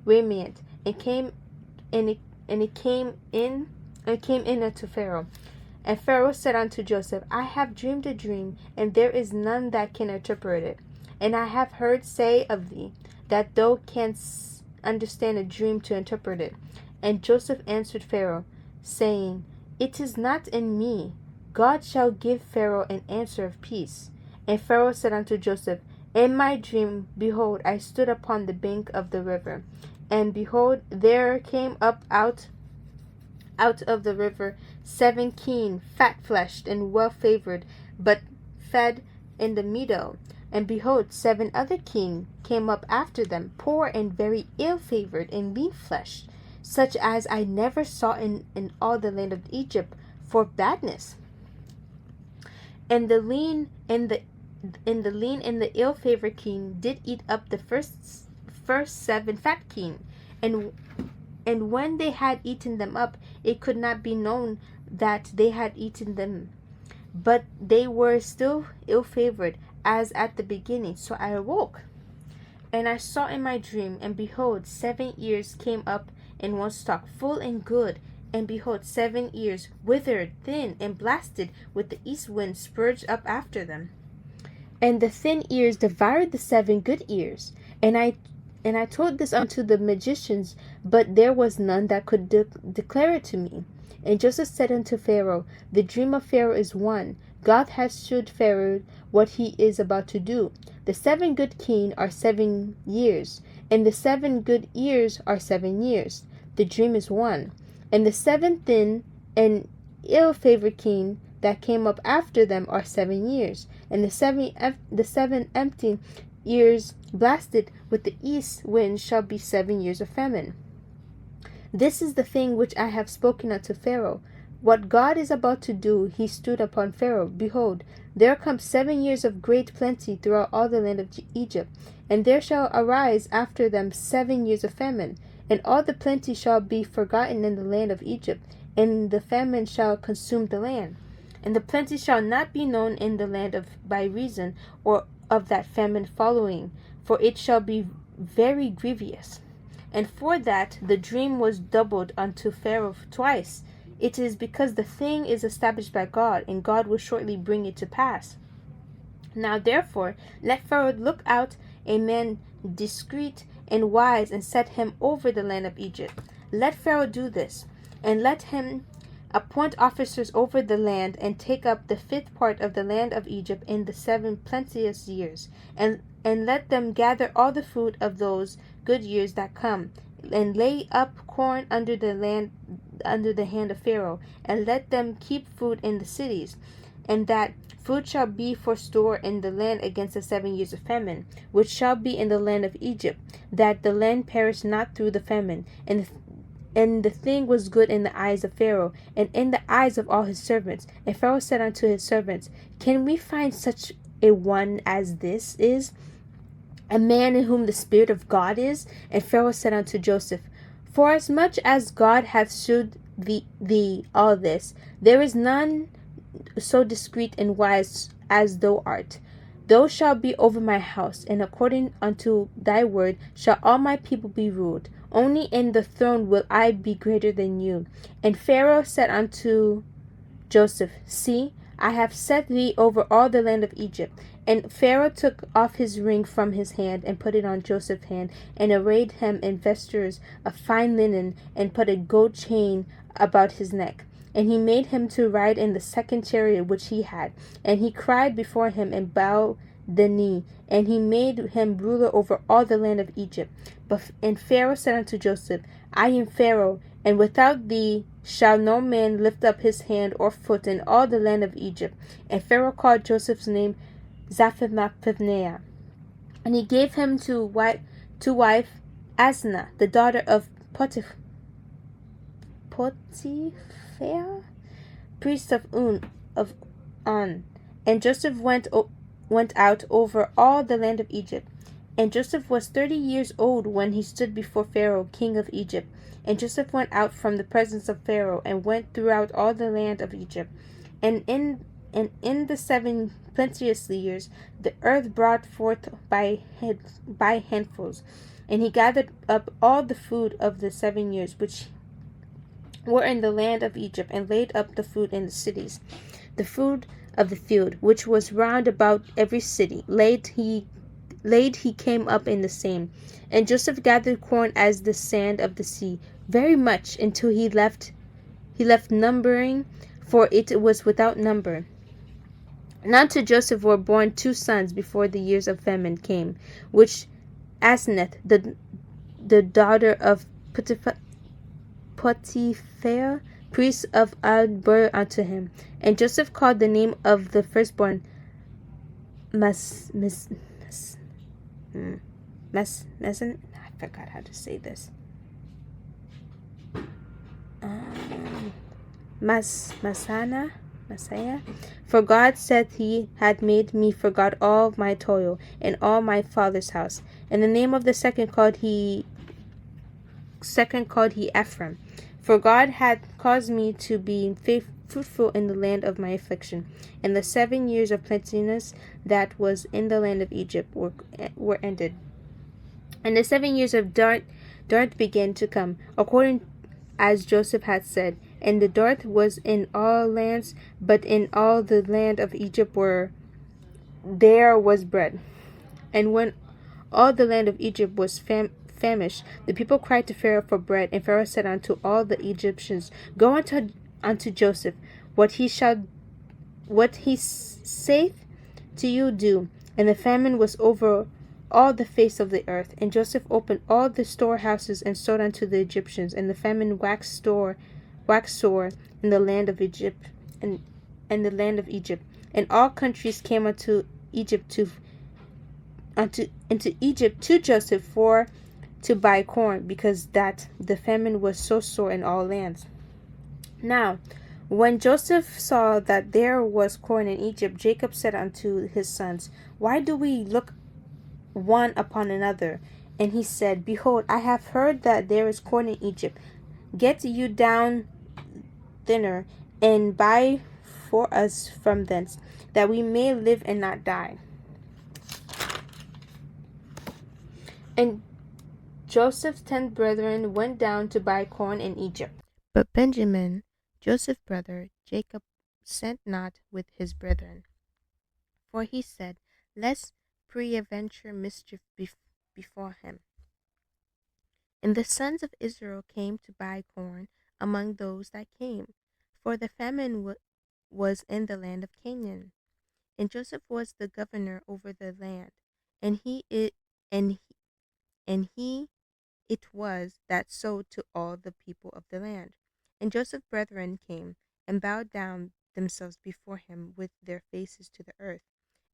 Speaker 1: raiment, and came in unto Pharaoh. And Pharaoh said unto Joseph, I have dreamed a dream, and there is none that can interpret it. And I have heard say of thee, that thou canst understand a dream to interpret it. And Joseph answered Pharaoh, saying, It is not in me. God shall give Pharaoh an answer of peace. And Pharaoh said unto Joseph, In my dream, behold, I stood upon the bank of the river, and behold, there came up out of the river 7 keen, fat-fleshed, and well-favored, but fed in the meadow. And behold, 7 other keen came up after them, poor and very ill-favored, and lean-fleshed, such as I never saw in all the land of Egypt, for badness. And the lean and the ill-favored keen did eat up the first 7 fat keen, and when they had eaten them up, it could not be known that they had eaten them, but they were still ill-favored, as at the beginning. So I awoke, and I saw in my dream, and behold, 7 ears came up in one stalk, full and good, and behold, 7 ears, withered, thin, and blasted, with the east wind spurged up after them. And the thin ears devoured the 7 good ears. And I told this unto the magicians, but there was none that could declare it to me. And Joseph said unto Pharaoh, The dream of Pharaoh is one. God has shewed Pharaoh what he is about to do. The 7 good keen are 7 years, and the 7 good ears are 7 years. The dream is one. And the 7 thin and ill-favored keen that came up after them are 7 years, and the 7 empty ears blasted with the east wind shall be 7 years of famine. This is the thing which I have spoken unto Pharaoh. What God is about to do, he stood upon Pharaoh. Behold, there come 7 years of great plenty throughout all the land of Egypt, and there shall arise after them 7 years of famine, and all the plenty shall be forgotten in the land of Egypt, and the famine shall consume the land. And the plenty shall not be known in the land by reason or of that famine following, for it shall be very grievous. And for that the dream was doubled unto Pharaoh twice. It is because the thing is established by God, and God will shortly bring it to pass. Now therefore let Pharaoh look out a man discreet and wise, and set him over the land of Egypt. Let Pharaoh do this, and let him appoint officers over the land, and take up the 5th part of the land of Egypt in the 7 plenteous years, and let them gather all the food of those good years that come, and lay up corn under the hand of Pharaoh, and let them keep food in the cities, and that food shall be for store in the land against the 7 years of famine, which shall be in the land of Egypt, that the land perish not through the famine. And the thing was good in the eyes of Pharaoh, and in the eyes of all his servants. And Pharaoh said unto his servants, Can we find such a one as this is, a man in whom the Spirit of God is? And Pharaoh said unto Joseph, Forasmuch as God hath shewed thee all this, there is none so discreet and wise as thou art. Thou shalt be over my house, and according unto thy word shall all my people be ruled. Only in the throne will I be greater than you. And Pharaoh said unto Joseph, See, I have set thee over all the land of Egypt. And Pharaoh took off his ring from his hand, and put it on Joseph's hand, and arrayed him in vestures of fine linen, and put a gold chain about his neck. And he made him to ride in the 2nd chariot which he had. And he cried before him, and bowed the knee. And he made him ruler over all the land of Egypt. And Pharaoh said unto Joseph, I am Pharaoh, and without thee shall no man lift up his hand or foot in all the land of Egypt. And Pharaoh called Joseph's name Zaphenath-Paneah. And he gave him to wife Asna, the daughter of Potiphar, priest of on. And Joseph went out over all the land of Egypt. And Joseph was 30 years old when he stood before Pharaoh, king of Egypt. And Joseph went out from the presence of Pharaoh, and went throughout all the land of Egypt. And in the 7 plenteous years, the earth brought forth by handfuls. And he gathered up all the food of the 7 years which were in the land of Egypt, and laid up the food in the cities. The food of the field, which was round about every city, laid he came up in the same. And Joseph gathered corn as the sand of the sea, very much, until he left numbering, for it was without number. Now to Joseph were born 2 sons before the years of famine came, which Asenath, the daughter of Potiphar, priest of Ad, bore unto him. And Joseph called the name of the firstborn Mas, Mas, I forgot how to say this. Messiah. For God said he had made me forgot all my toil and all my father's house. And the name of the second called he Ephraim. For God had caused me to be fruitful in the land of my affliction, and the 7 years of plenteousness that was in the land of Egypt were ended. And the 7 years of dearth began to come, according as Joseph had said. And the dearth was in all lands, but in all the land of Egypt there was bread. And when all the land of Egypt was famished, the people cried to Pharaoh for bread. And Pharaoh said unto all the Egyptians, Go unto Joseph, what he saith to you do. And the famine was over all the face of the earth. And Joseph opened all the storehouses and sold unto the Egyptians. And the famine waxed sore in the land of Egypt, and the land of Egypt. And all countries came into Egypt to Joseph for to buy corn, because that the famine was so sore in all lands. Now, when Joseph saw that there was corn in Egypt, Jacob said unto his sons, Why do we look one upon another? And he said, Behold, I have heard that there is corn in Egypt. Get you down thither, and buy for us from thence, that we may live and not die. And Joseph's 10 brethren went down to buy corn in Egypt. But Benjamin, Joseph's brother, Jacob, sent not with his brethren. For he said, Lest peradventure mischief befall him. And the sons of Israel came to buy corn among those that came, for the famine was in the land of Canaan. And Joseph was the governor over the land, and he it was that sowed to all the people of the land. And Joseph's brethren came and bowed down themselves before him with their faces to the earth.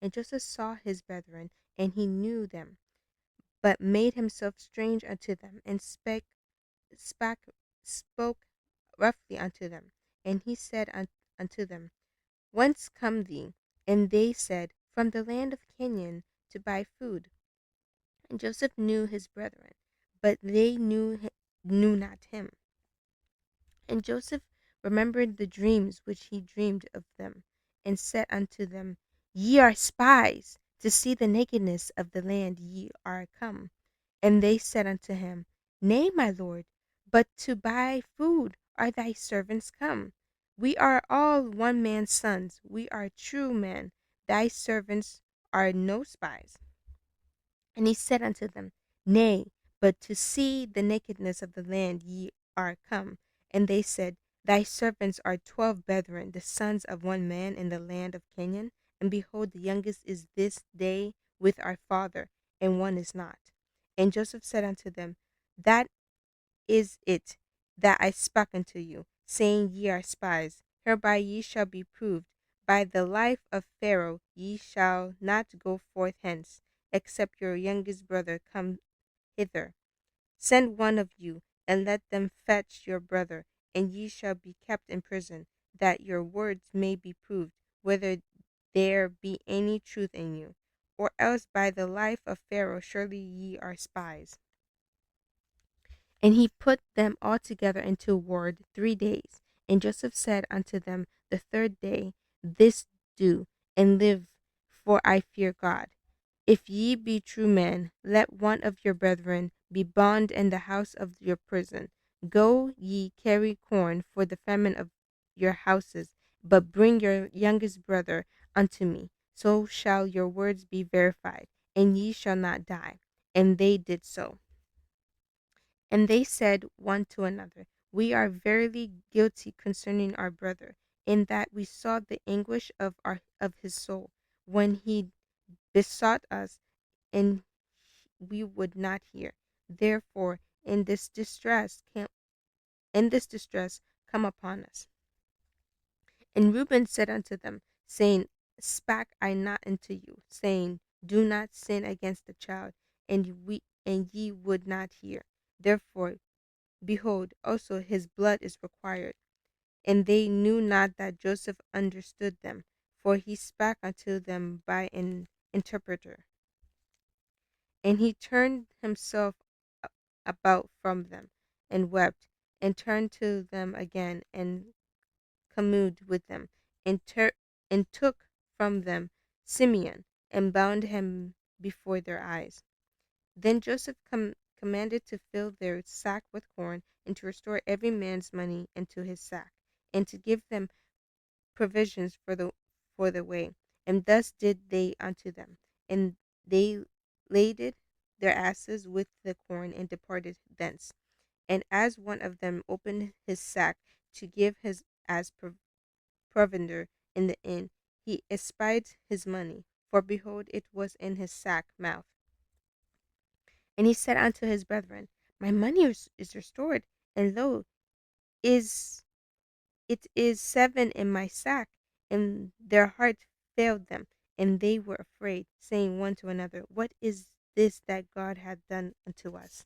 Speaker 1: And Joseph saw his brethren, and he knew them, but made himself strange unto them, and spoke roughly unto them. And he said unto them, Whence come thee? And they said, From the land of Canaan, to buy food. And Joseph knew his brethren, but they knew not him. And Joseph remembered the dreams which he dreamed of them, and said unto them, Ye are spies, to see the nakedness of the land ye are come. And they said unto him, Nay, my lord, but to buy food are thy servants come. We are all one man's sons, we are true men, thy servants are no spies. And he said unto them, Nay, but to see the nakedness of the land ye are come. And they said, Thy servants are 12 brethren, the sons of one man in the land of Canaan. And behold, the youngest is this day with our father, and one is not. And Joseph said unto them, That is it that I spake unto you, saying, Ye are spies. Hereby ye shall be proved. By the life of Pharaoh ye shall not go forth hence, except your youngest brother come hither. Send one of you, and let them fetch your brother, and ye shall be kept in prison, that your words may be proved, whether there be any truth in you, or else by the life of Pharaoh surely ye are spies. And he put them all together into ward 3 days. And Joseph said unto them the third day, This do, and live, for I fear God. If ye be true men, let one of your brethren be bound in the house of your prison. Go ye carry corn for the famine of your houses, but bring your youngest brother unto me. So shall your words be verified, and ye shall not die. And they did so. And they said one to another, We are verily guilty concerning our brother, in that we saw the anguish of his soul when he besought us, and we would not hear. Therefore, in this distress come upon us. And Reuben said unto them, saying, Spake I not unto you, saying, Do not sin against the child, and ye would not hear. Therefore, behold, also his blood is required. And they knew not that Joseph understood them, for he spake unto them by an interpreter. And he turned himself about from them, and wept, and turned to them again, and communed with them, and took from them Simeon, and bound him before their eyes. Then Joseph commanded to fill their sack with corn, and to restore every man's money into his sack, and to give them provisions for the way. And thus did they unto them. And they laded their asses with the corn, and departed thence. And as one of them opened his sack to give his as provender in the inn, he espied his money, for behold, it was in his sack mouth. And he said unto his brethren, My money is restored, and lo, is it is 7 in my sack. And their heart failed them, and they were afraid, saying one to another, What is this that God hath done unto us?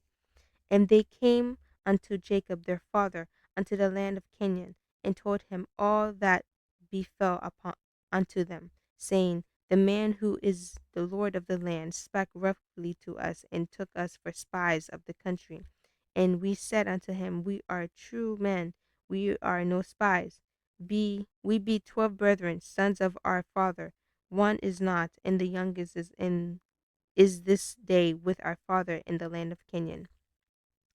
Speaker 1: And they came unto Jacob their father, unto the land of Canaan, and told him all that befell upon unto them, saying, The man who is the Lord of the land spake roughly to us, and took us for spies of the country. And we said unto him, We are true men, we are no spies. We be 12 brethren, sons of our father. One is not, and the youngest is this day with our father in the land of Canaan.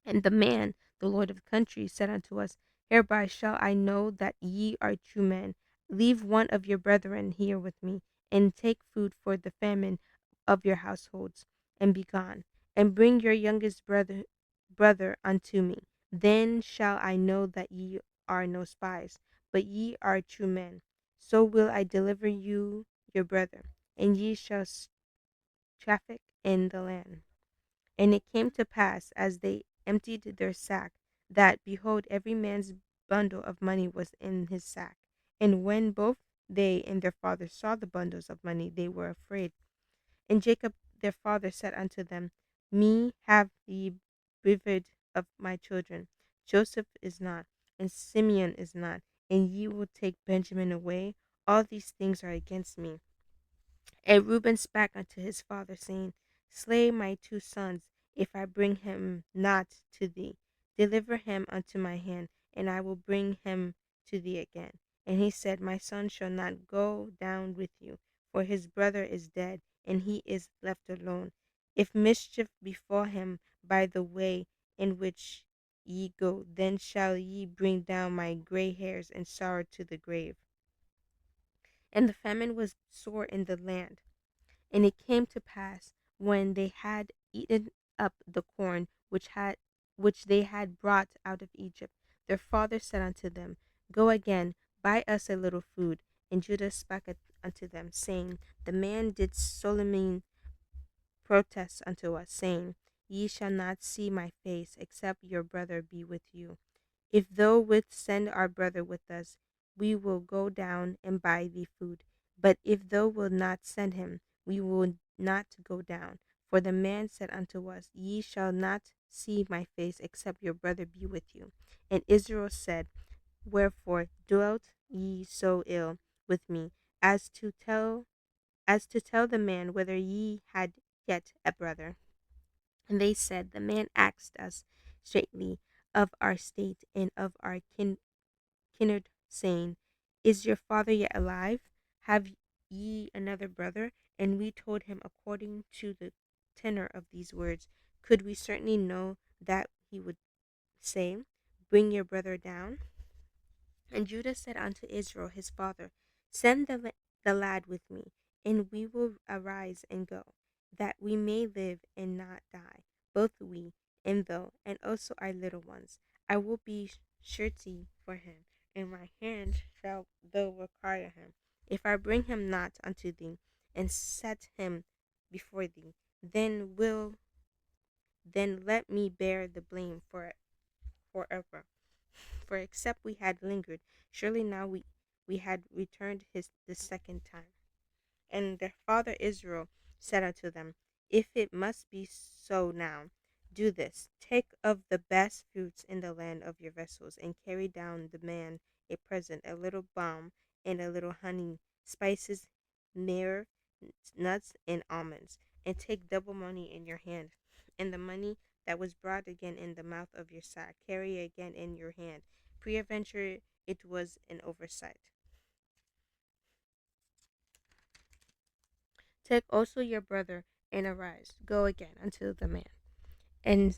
Speaker 1: And the man, the Lord of the country, said unto us, Hereby shall I know that ye are true men. Leave one of your brethren here with me, and take food for the famine of your households, and be gone. And bring your youngest brother unto me. Then shall I know that ye are no spies, but ye are true men. So will I deliver you your brother, and ye shall traffic in the land. And it came to pass, as they emptied their sack, that, behold, every man's bundle of money was in his sack. And when both they and their father saw the bundles of money, they were afraid. And Jacob their father said unto them, Me have ye bereaved of my children. Joseph is not, and Simeon is not, and ye will take Benjamin away. All these things are against me. And Reuben spake unto his father, saying, Slay my 2 sons, if I bring him not to thee. Deliver him unto my hand, and I will bring him to thee again. And he said, My son shall not go down with you, for his brother is dead, and he is left alone. If mischief befall him by the way in which ye go, then shall ye bring down my gray hairs and sorrow to the grave. And the famine was sore in the land. And it came to pass, when they had eaten up the corn which they had brought out of Egypt, their father said unto them, Go again, buy us a little food. And Judah spake unto them, saying, The man did solemnly protest unto us, saying, Ye shall not see my face, except your brother be with you. If thou wilt send our brother with us, we will go down and buy thee food. But if thou wilt not send him, we will not go down. For the man said unto us, Ye shall not see my face, except your brother be with you. And Israel said, Wherefore dwelt ye so ill with me, as to tell as to tell the man whether ye had yet a brother. And they said, the man asked us straightly of our state and of our kindred, saying, is your father yet alive? Have ye another brother? And we told him according to the tenor of these words, could we certainly know that he would say, bring your brother down? And Judah said unto Israel his father, send the lad with me, and we will arise and go, that we may live and not die, both we and thou, and also our little ones. I will be surety for him, and my hand shall thou require him. If I bring him not unto thee, and set him before thee, then let me bear the blame for it forever. For except we had lingered, surely now we had returned his the second time. And their father Israel said unto them, if it must be so now, do this: take of the best fruits in the land of your vessels, and carry down the man a present, a little balm and a little honey, spices, myrrh, nuts, and almonds, and take double money in your hand, and the money that was brought again in the mouth of your sack, carry again in your hand. Peradventure it was an oversight. Take also your brother, and arise, go again unto the man. And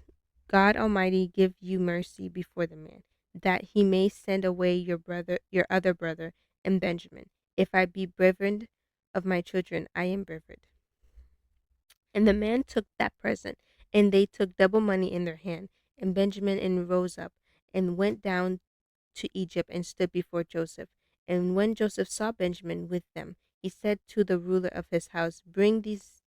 Speaker 1: God Almighty give you mercy before the man, that he may send away your other brother, and Benjamin. If I be bereaved of my children, I am bereaved. And the man took that present, and they took double money in their hand. And Benjamin and rose up, and went down to Egypt, and stood before Joseph. And when Joseph saw Benjamin with them, he said to the ruler of his house, bring these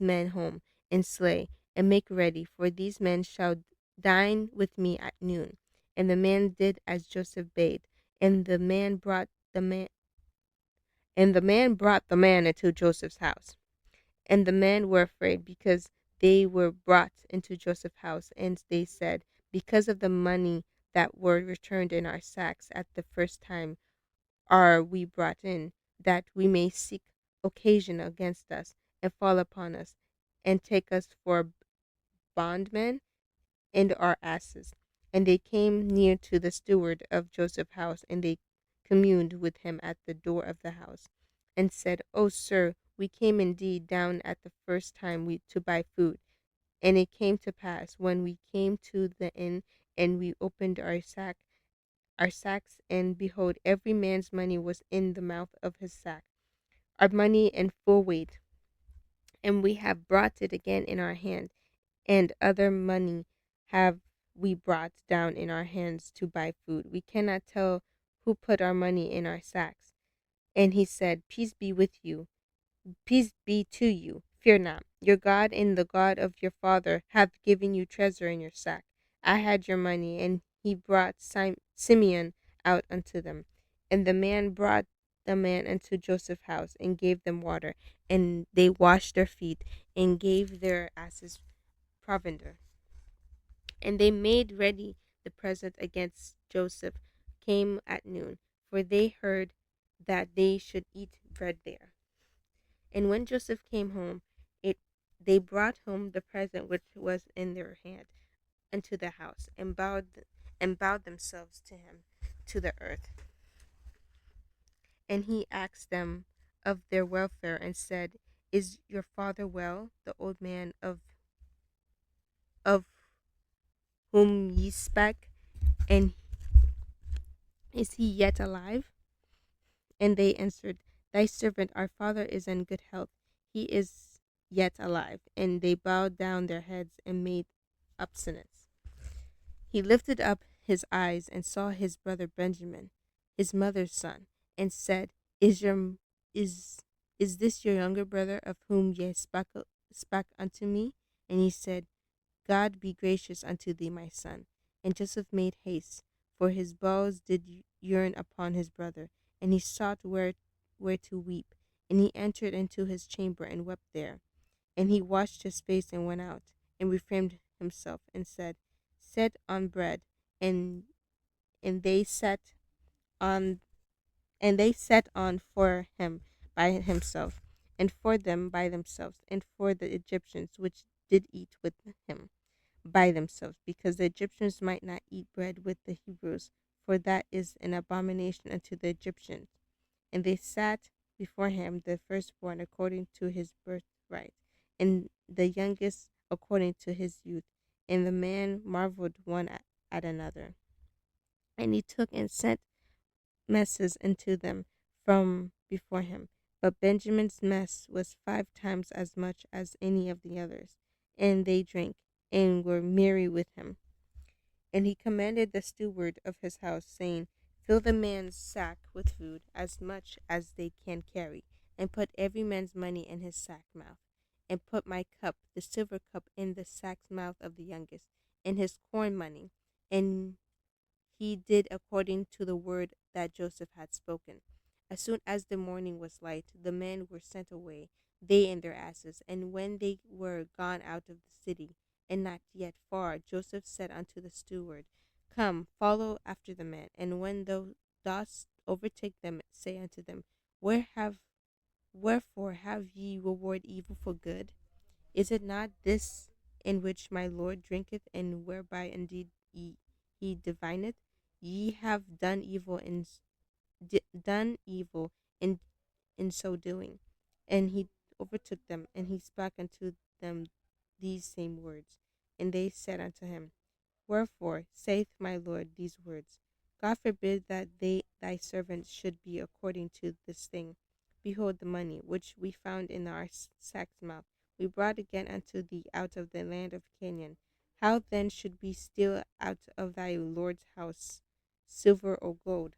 Speaker 1: men home, and slay, and make ready, for these men shall dine with me at noon. And the man did as Joseph bade, and the man brought the man into Joseph's house. And the men were afraid, because they were brought into Joseph's house, and they said, because of the money that were returned in our sacks at the first time are we brought in, that we may seek occasion against us, and fall upon us, and take us for bondmen and our asses. And they came near to the steward of Joseph's house, and they communed with him at the door of the house, and said, O sir, we came indeed down at the first time we to buy food. And it came to pass, when we came to the inn, and we opened our sacks, and behold, every man's money was in the mouth of his sack, our money in full weight. And we have brought it again in our hand, and other money have we brought down in our hands to buy food. We cannot tell who put our money in our sacks. And he said, peace be with you. Peace be to you. Fear not. Your God and the God of your father hath given you treasure in your sack. I had your money. And he brought Simeon out unto them. And the man brought the man into Joseph's house, and gave them water. And they washed their feet, and gave their asses provender. And they made ready the present against Joseph came at noon, for they heard that they should eat bread there. And when Joseph came home, it they brought home the present which was in their hand unto the house, and bowed themselves to him to the earth. And he asked them of their welfare, and said, is your father well, the old man of whom ye spake, and is he yet alive? And they answered, thy servant, our father, is in good health. He is yet alive. And they bowed down their heads, and made obeisance. He lifted up his eyes, and saw his brother Benjamin, his mother's son, and said, Is your is is this your younger brother, of whom ye spake unto me? And he said, God be gracious unto thee, my son. And Joseph made haste, for his bowels did yearn upon his brother, and he sought where to weep. And he entered into his chamber, and wept there. And he washed his face, and went out, and reframed himself, and said, Set on bread. And and they set on and they set on for him by himself, and for them by themselves, and for the Egyptians which did eat with him by themselves, because the Egyptians might not eat bread with the Hebrews, for that is an abomination unto the Egyptians. And they sat before him the firstborn according to his birthright, and the youngest according to his youth. And the man marveled one at another. And he took and sent messes unto them from before him. But Benjamin's mess was 5 times as much as any of the others. And they drank and were merry with him. And he commanded the steward of his house, saying, fill the man's sack with food, as much as they can carry, and put every man's money in his sack mouth. And put my cup, the silver cup, in the sack's mouth of the youngest, and his corn money. And he did according to the word that Joseph had spoken. As soon as the morning was light, the men were sent away, they and their asses. And when they were gone out of the city, and not yet far, Joseph said unto the steward, come, follow after the men. And when thou dost overtake them, say unto them, wherefore have ye reward evil for good? Is it not this in which my Lord drinketh, and whereby indeed he divineth? Ye have done evil done evil in so doing. And he overtook them, and he spake unto them these same words. And they said unto him, wherefore saith my Lord these words? God forbid that thy servants should be according to this thing. Behold, the money which we found in our sack's mouth, we brought again unto thee out of the land of Canaan. How then should we steal out of thy Lord's house silver or gold?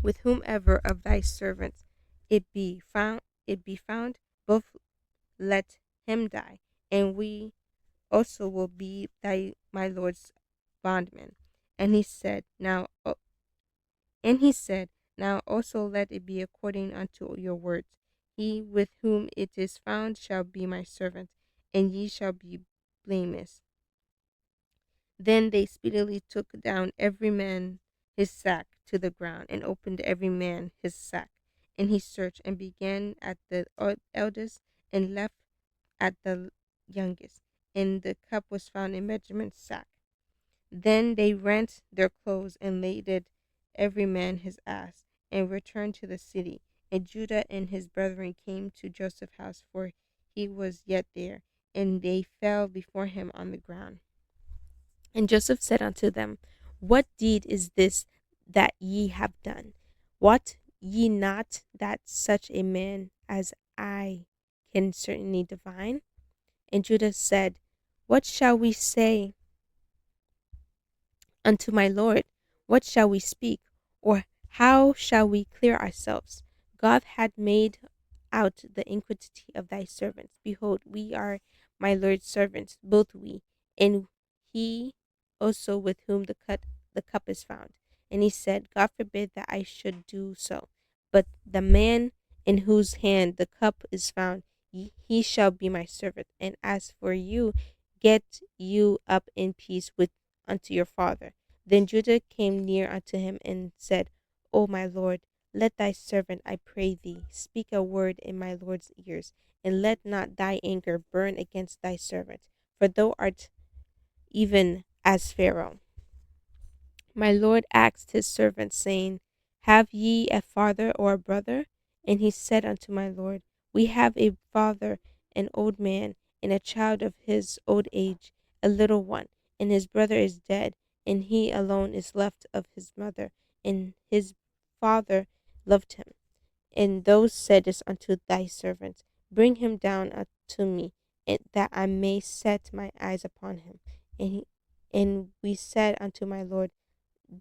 Speaker 1: With whomever of thy servants it be found, both let him die, and we also will be thy my Lord's bondmen. And he said, now also let it be according unto your words. He with whom it is found shall be my servant, and ye shall be blameless. Then they speedily took down every man his sack to the ground, and opened every man his sack. And he searched, and began at the eldest, and left at the youngest. And the cup was found in Benjamin's sack. Then they rent their clothes, and laded every man his ass, and returned to the city. And Judah and his brethren came to Joseph's house, for he was yet there, and they fell before him on the ground. And Joseph said unto them, what deed is this that ye have done? Wot ye not that such a man as I can certainly divine? And Judah said, what shall we say unto my Lord? What shall we speak? Or how shall we clear ourselves? God had made out the iniquity of thy servants. Behold, we are my Lord's servants, both we, and he also with whom the cup is found. And he said, God forbid that I should do so. But the man in whose hand the cup is found, he shall be my servant. And as for you, get you up in peace with unto your father. Then Judah came near unto him and said, O my Lord, let thy servant, I pray thee, speak a word in my Lord's ears, and let not thy anger burn against thy servant, for thou art even as Pharaoh. My Lord asked his servant, saying, have ye a father or a brother? And he said unto my Lord, we have a father, an old man, and a child of his old age, a little one, and his brother is dead, and he alone is left of his mother, and his father loved him. And thou saidst unto thy servants, bring him down unto me, that I may set my eyes upon him. And we said unto my Lord,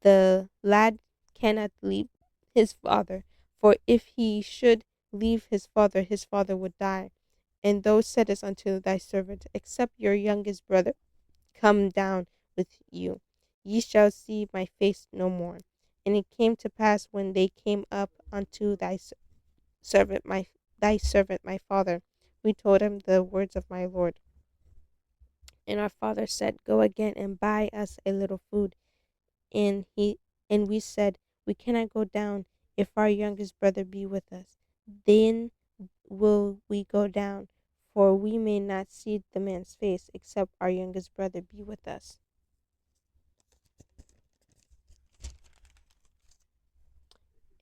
Speaker 1: the lad cannot leave his father, for if he should leave his father would die. And thou saidst unto thy servant, except your youngest brother come down with you, ye shall see my face no more. And it came to pass, when they came up unto servant my thy servant my father, we told him the words of my Lord. And our father said, go again and buy us a little food. And we said, we cannot go down if our youngest brother be with us. then will we go down, for we may not see the man's face, except our youngest brother be with us.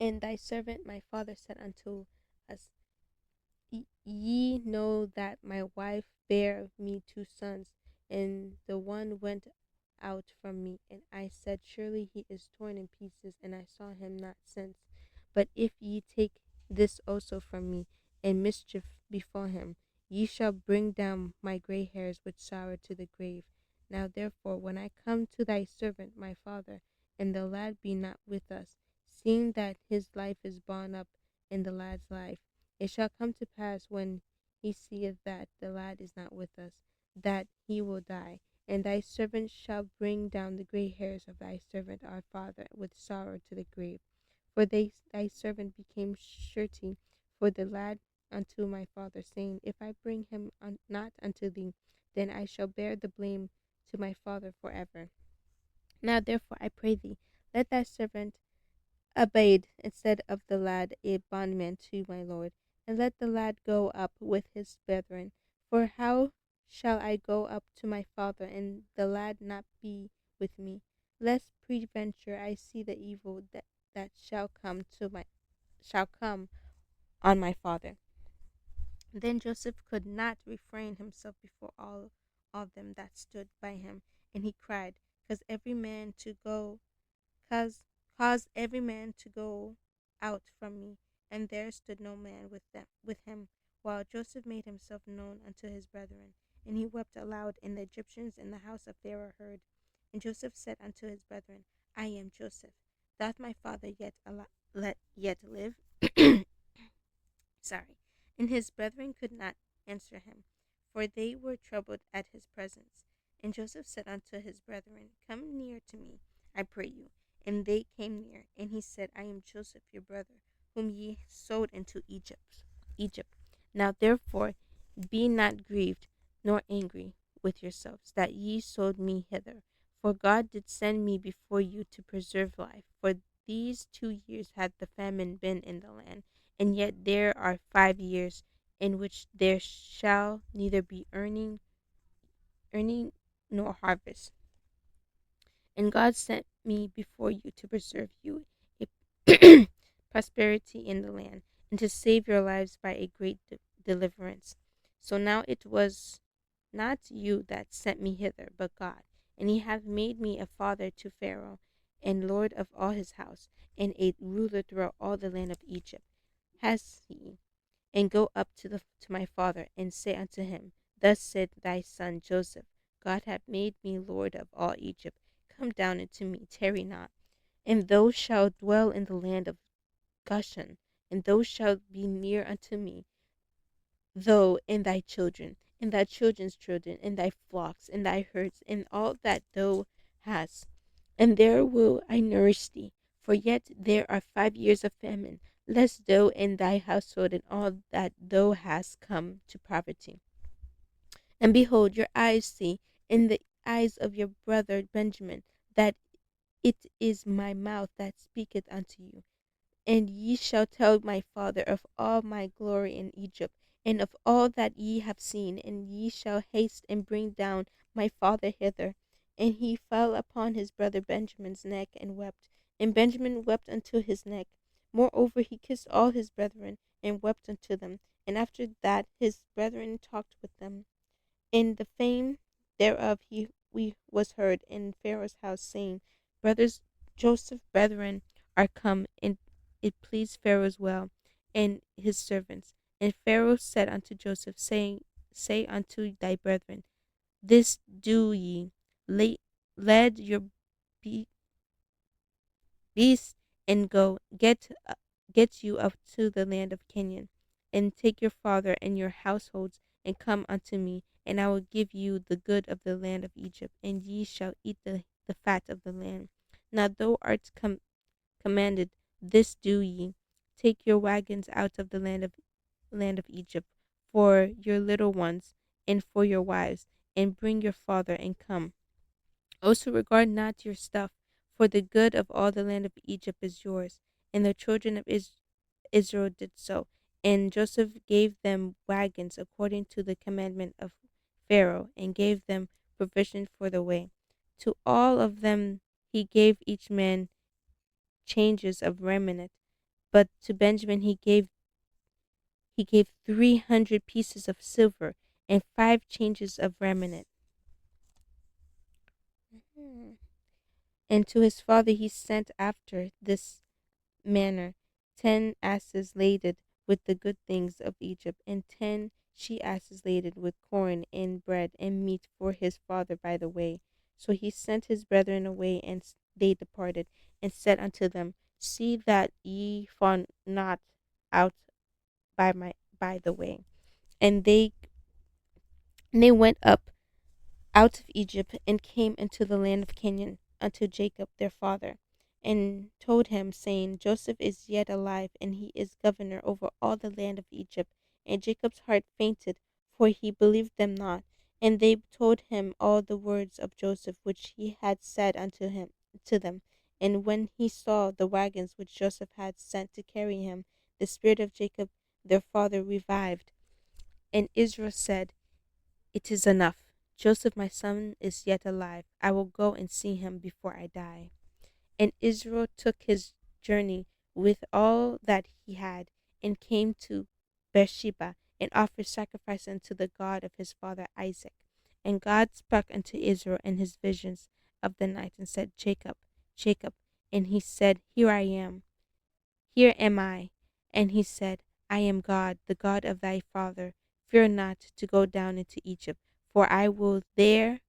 Speaker 1: And thy servant my father said unto us, Ye know that my wife bare me two sons, and the one went out from me, and I said, Surely he is torn in pieces, and I saw him not since. But if ye take this also from me, and mischief befall him, ye shall bring down my gray hairs with sorrow to the grave. Now therefore, when I come to thy servant my father, and the lad be not with us, seeing that his life is bound up in the lad's life, it shall come to pass when he seeth that the lad is not with us, that he will die. And thy servant shall bring down the gray hairs of thy servant our father with sorrow to the grave. For thy servant became surety for the lad unto my father, saying, If I bring him not unto thee, then I shall bear the blame to my father forever. Now therefore I pray thee, let thy servant abide instead of the lad a bondman to my lord, and let the lad go up with his brethren. For how shall I go up to my father, and the lad not be with me, lest peradventure I see the evil that shall come on my father. Then Joseph could not refrain himself before all them that stood by him, and he cried, Cause every man to go cause cause every man to go out from me. And there stood no man with him, while Joseph made himself known unto his brethren. And he wept aloud, and the Egyptians in the house of Pharaoh heard. And Joseph said unto his brethren, I am Joseph. Doth my father yet live? Sorry. And his brethren could not answer him, for they were troubled at his presence. And Joseph said unto his brethren, Come near to me, I pray you. And they came near, and he said, I am Joseph your brother, whom ye sold into Egypt. Now therefore be not grieved, nor angry with yourselves, that ye sold me hither. For God did send me before you to preserve life. For these 2 years hath the famine been in the land, and yet there are 5 years in which there shall neither be earning nor harvest. And God sent me before you to preserve you a prosperity in the land, and to save your lives by a great deliverance. So now it was not you that sent me hither, but God. And he hath made me a father to Pharaoh, and lord of all his house, and a ruler throughout all the land of Egypt. Has he? And go up to my father, and say unto him, Thus said thy son Joseph, God hath made me lord of all Egypt. Come down unto me, tarry not. And thou shalt dwell in the land of Goshen, and thou shalt be near unto me, thou and thy children, and thy children's children, and thy flocks, and thy herds, and all that thou hast. And there will I nourish thee. For yet there are 5 years of famine, lest thou and thy household and all that thou hast come to poverty. And behold, your eyes see, in the eyes of your brother Benjamin, that it is my mouth that speaketh unto you. And ye shall tell my father of all my glory in Egypt, and of all that ye have seen, and ye shall haste and bring down my father hither. And he fell upon his brother Benjamin's neck and wept, and Benjamin wept unto his neck. Moreover, he kissed all his brethren, and wept unto them. And after that his brethren talked with them. And the fame thereof we was heard in Pharaoh's house, saying, Brothers Joseph's brethren are come, and it pleased Pharaoh's well, and his servants. And Pharaoh said unto Joseph, saying, Say unto thy brethren, This do ye, lead your beasts, and go, get you up to the land of Canaan, and take your father and your households, and come unto me, and I will give you the good of the land of Egypt, and ye shall eat the fat of the land. Now thou art commanded, this do ye, take your wagons out of the land of Egypt, for your little ones, and for your wives, and bring your father, and come. Also regard not your stuff, for the good of all the land of Egypt is yours. And the children of Israel did so. And Joseph gave them wagons according to the commandment of Pharaoh, and gave them provision for the way. To all of them he gave each man changes of raiment, but to Benjamin he gave 300 pieces of silver and 5 changes of raiment. Mhm. And to his father he sent after this manner 10 asses laden with the good things of Egypt, and 10 she asses laden with corn and bread and meat for his father by the way. So he sent his brethren away, and they departed, and said unto them, See that ye fall not out by the way. And they went up out of Egypt, and came into the land of Canaan unto Jacob their father, and told him, saying, Joseph is yet alive, and he is governor over all the land of Egypt. And Jacob's heart fainted, for he believed them not. And they told him all the words of Joseph which he had said to them. And when he saw the wagons which Joseph had sent to carry him, the spirit of Jacob their father revived. And Israel said, It is enough. Joseph, my son, is yet alive. I will go and see him before I die. And Israel took his journey with all that he had, and came to Beersheba, and offered sacrifice unto the God of his father Isaac. And God spake unto Israel in his visions of the night, and said, Jacob, Jacob. And he said, Here am I. And he said, I am God, the God of thy father. Fear not to go down into Egypt, for I will there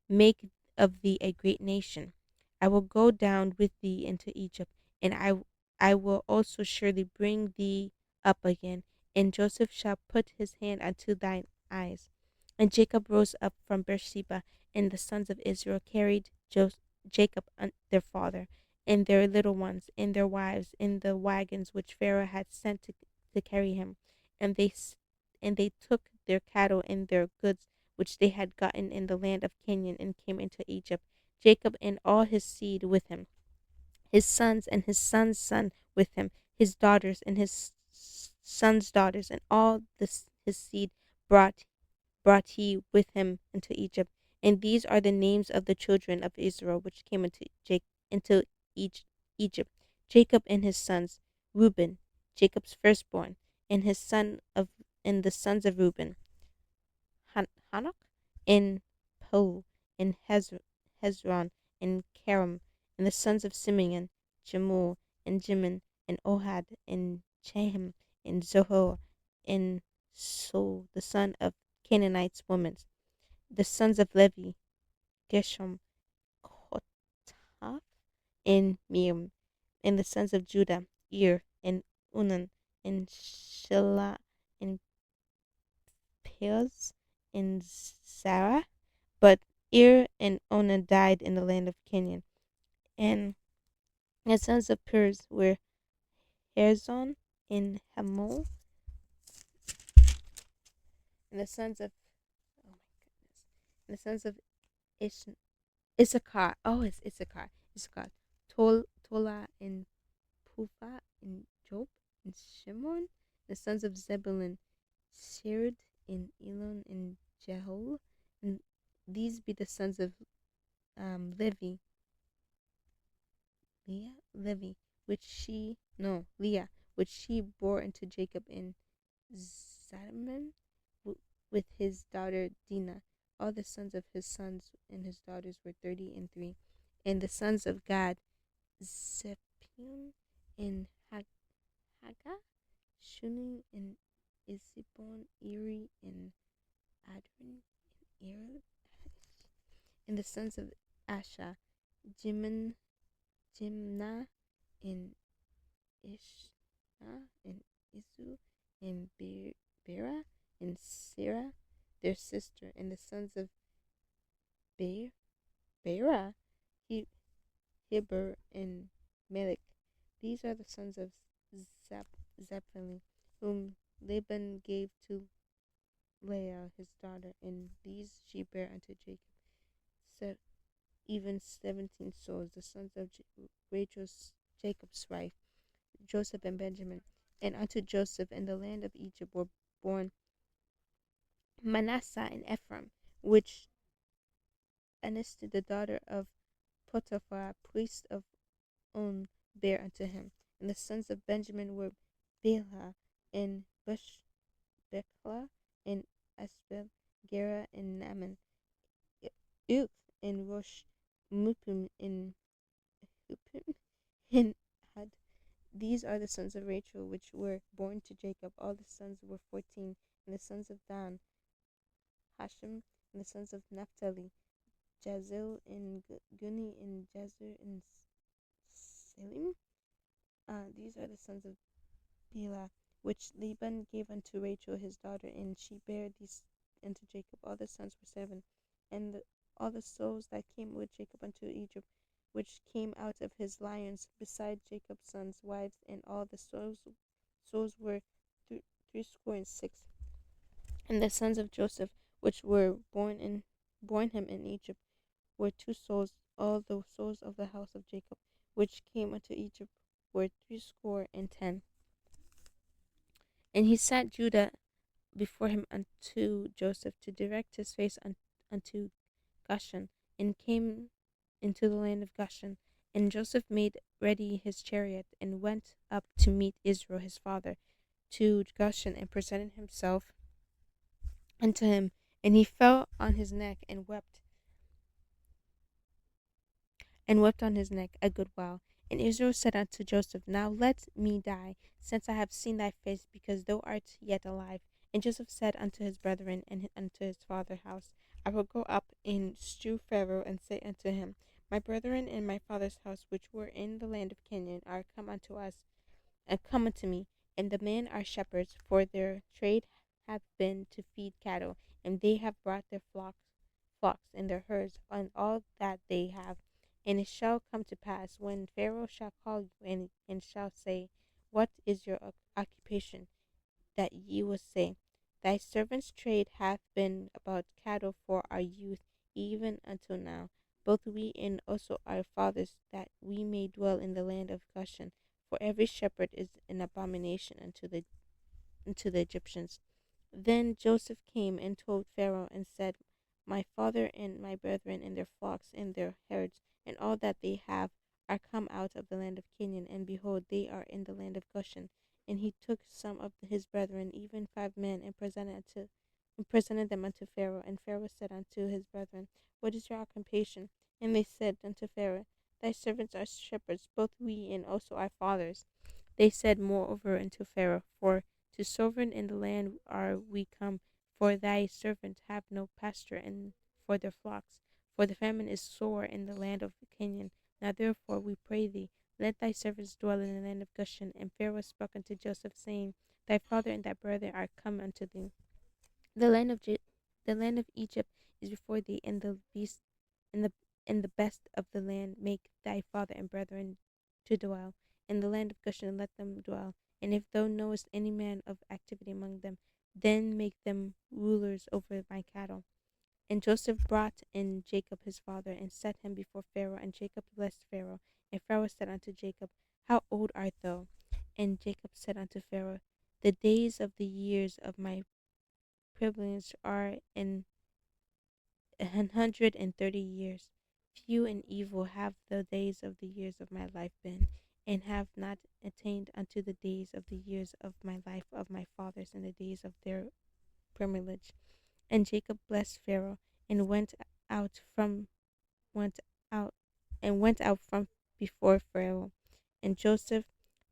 Speaker 1: make of thee a great nation. I will go down with thee into Egypt, and I will also surely bring thee up again. And Joseph shall put his hand unto thine eyes. And Jacob rose up from Beersheba, and the sons of Israel carried Jacob their father, and their little ones, and their wives, in the wagons which Pharaoh had sent to carry him. And they took their cattle and their goods which they had gotten in the land of Canaan, and came into Egypt, Jacob and all his seed with him, his sons and his son's son with him, his daughters and his son's daughters, and all his seed brought brought he with him into Egypt. And these are the names of the children of Israel which came into Egypt: Jacob and his sons, Reuben, Jacob's firstborn, and his son of and the sons of Reuben, Hanok, and Paul, and Hezron, and Karam, and the sons of Simeon, Jemuel, and Jimin, and Ohad, and Chaim, and Zohor, and So, the son of Canaanites women, the sons of Levi, Gershom, Kohath, and Miriam, and the sons of Judah, Ir, and Unan, and Shelah, and Perez, and Sarah. But Ir and Onan died in the land of Canaan. And the sons of Perez were Herzon and Hamul, and the sons of oh my goodness, and the sons of Ish, Issachar. Oh, it's Issachar. Issachar. Tola and Pufa and Job and Shimon. The sons of Zebulun, Shered and Elon and Jehol. And these be the sons of Levi, Leah, which she bore unto Jacob in Zalman with his daughter Dinah. All the sons of his sons and his daughters were 30 and 3. And the sons of Gad, Zephion and Haggah, Shunim and Isibon, Eri and Adrin and Er. And the sons of Asher, Jimin, Jimnah and Ishna and Isu and Bera and Sarah, their sister, and the sons of Bera, Heber and Melech. These are the sons of Zephalim, whom Laban gave to Leah his daughter, and these she bare unto Jacob. So even 17 souls, the sons of Rachel's Jacob's wife, Joseph and Benjamin. And unto Joseph in the land of Egypt were born Manasseh and Ephraim, which Anisted, the daughter of Potiphar, priest of On, bare unto him. And the sons of Benjamin were Bela and Bushbekla and Asbel, Gera and Naaman, Uth and Rosh, Mupim and Hupim and Had. These are the sons of Rachel, which were born to Jacob. All the sons were 14. And the sons of Dan, Hashem, and the sons of Naphtali, Jazil and Guni and Jazur and Salim. These are the sons of Bela, which Laban gave unto Rachel his daughter, and she bare these unto Jacob. All the sons were 7. And all the souls that came with Jacob unto Egypt, which came out of his lions, beside Jacob's sons' wives, and all the souls were 66. And the sons of Joseph, which were born him in Egypt, were 2 souls. All the souls of the house of Jacob, which came unto Egypt, were 60. And he sat Judah before him unto Joseph to direct his face unto Goshen, and came into the land of Goshen. And Joseph made ready his chariot, and went up to meet Israel his father to Goshen, and presented himself unto him. And he fell on his neck and wept on his neck a good while. And Israel said unto Joseph, Now let me die, since I have seen thy face, because thou art yet alive. And Joseph said unto his brethren and unto his father's house, I will go up and shew Pharaoh, and say unto him, My brethren and my father's house, which were in the land of Canaan, are come unto us, and come unto me. And the men are shepherds, for their trade hath been to feed cattle, and they have brought their flocks and their herds, and all that they have. And it shall come to pass, when Pharaoh shall call you, and shall say, What is your occupation? That ye will say, Thy servant's trade hath been about cattle for our youth, even until now, both we and also our fathers, that we may dwell in the land of Goshen. For every shepherd is an abomination unto the Egyptians. Then Joseph came and told Pharaoh, and said, My father and my brethren and their flocks and their herds and all that they have are come out of the land of Canaan, and behold, they are in the land of Goshen. And he took some of his brethren, even 5 men, and presented them unto Pharaoh. And Pharaoh said unto his brethren, What is your occupation? And they said unto Pharaoh, Thy servants are shepherds, both we and also our fathers. They said moreover unto Pharaoh, For to sovereign in the land are we come, for thy servants have no pasture and for their flocks. For the famine is sore in the land of Canaan. Now therefore we pray thee, let thy servants dwell in the land of Goshen. And Pharaoh spoke unto Joseph, saying, Thy father and thy brother are come unto thee. The land of the land of Egypt is before thee, and the beast and the best of the land make thy father and brethren to dwell. In the land of Goshen let them dwell. And if thou knowest any man of activity among them, then make them rulers over my cattle. And Joseph brought in Jacob his father, and set him before Pharaoh, and Jacob blessed Pharaoh. And Pharaoh said unto Jacob, How old art thou? And Jacob said unto Pharaoh, The days of the years of my privilege are in 130 years. Few and evil have the days of the years of my life been, and have not attained unto the days of the years of my life of my fathers in the days of their privilege. And Jacob blessed Pharaoh, and went out went out from before Pharaoh. And Joseph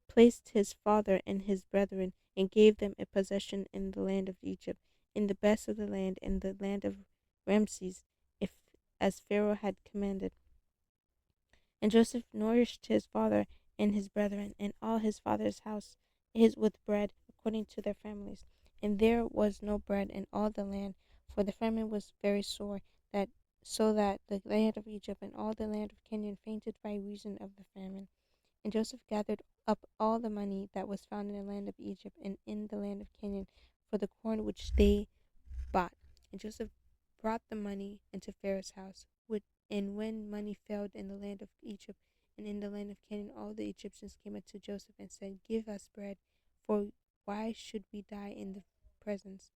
Speaker 1: placed his father and his brethren, and gave them a possession in the land of Egypt, in the best of the land, in the land of Ramses, if as Pharaoh had commanded. And Joseph nourished his father and his brethren, and all his father's house is with bread according to their families. And there was no bread in all the land, for the famine was very sore, that the land of Egypt and all the land of Canaan fainted by reason of the famine. And Joseph gathered up all the money that was found in the land of Egypt and in the land of Canaan for the corn which they bought. And Joseph brought the money into Pharaoh's house. And when money failed in the land of Egypt and in the land of Canaan, all the Egyptians came unto Joseph and said, Give us bread, For why should we die in the presence?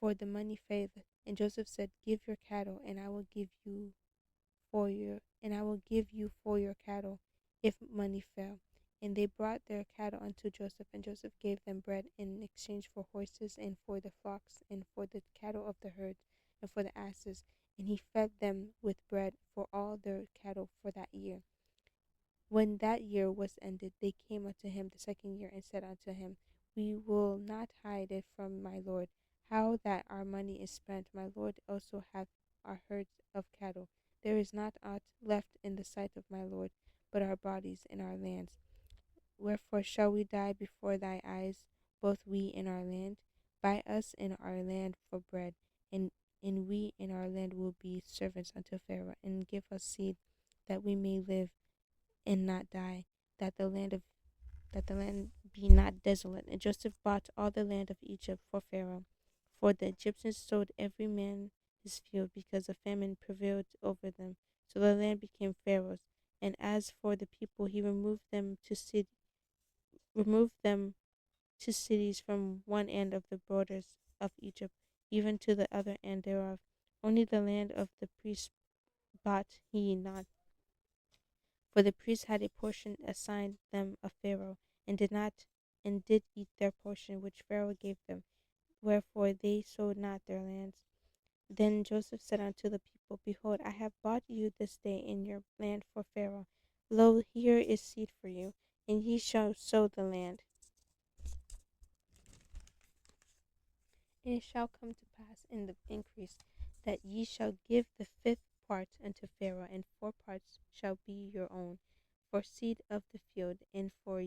Speaker 1: For the money faileth. And Joseph said, Give your cattle, and I will give you for your cattle, if money fail. And they brought their cattle unto Joseph, and Joseph gave them bread in exchange for horses, and for the flocks, and for the cattle of the herds, and for the asses. And he fed them with bread for all their cattle for that year. When that year was ended, they came unto him the second year, and said unto him, We will not hide it from my lord, how that our money is spent. My lord also hath our herds of cattle. There is not aught left in the sight of my lord, but our bodies and our lands. Wherefore shall we die before thy eyes, both we and our land? Buy us in our land for bread, and we in our land will be servants unto Pharaoh, and give us seed, that we may live and not die, that the land be not desolate. And Joseph bought all the land of Egypt for Pharaoh, for the Egyptians sold every man his field, because a famine prevailed over them. So the land became Pharaoh's. And as for the people, he removed them to cities from one end of the borders of Egypt, even to the other end thereof. Only the land of the priests bought he not, for the priests had a portion assigned them of Pharaoh, and did eat their portion which Pharaoh gave them. Wherefore they sold not their lands. Then Joseph said unto the people, Behold, I have bought you this day in your land for Pharaoh. Lo, here is seed for you, and ye shall sow the land. And it shall come to pass in the increase that ye shall give the fifth part unto Pharaoh, and 4 parts shall be your own, for seed of the field, and for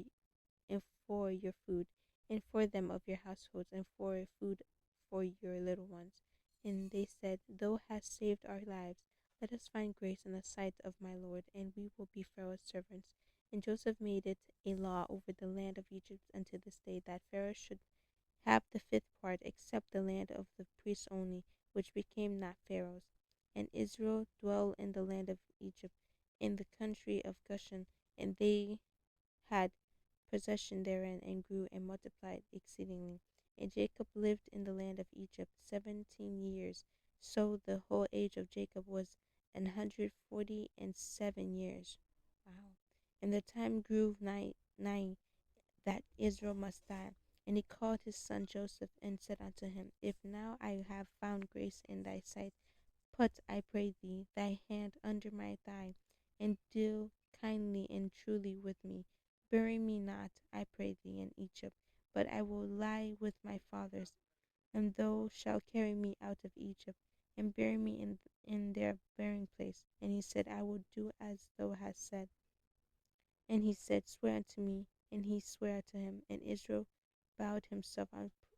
Speaker 1: your food, and for them of your households, and for food for your little ones. And they said, Thou hast saved our lives. Let us find grace in the sight of my Lord, and we will be Pharaoh's servants. And Joseph made it a law over the land of Egypt unto this day, that Pharaoh should have the fifth part, except the land of the priests only, which became not Pharaoh's. And Israel dwelt in the land of Egypt, in the country of Goshen, and they had possession therein, and grew and multiplied exceedingly. And Jacob lived in the land of Egypt 17 years. So the whole age of Jacob was 147 years. Wow. And the time grew nigh that Israel must die. And he called his son Joseph, and said unto him, If now I have found grace in thy sight, put, I pray thee, thy hand under my thigh, and deal kindly and truly with me. Bury me not, I pray thee, in Egypt, but I will lie with my fathers, and thou shalt carry me out of Egypt, and bury me in their burying place. And he said, I will do as thou hast said. And he said, Swear unto me. And he sware to him. And Israel bowed himself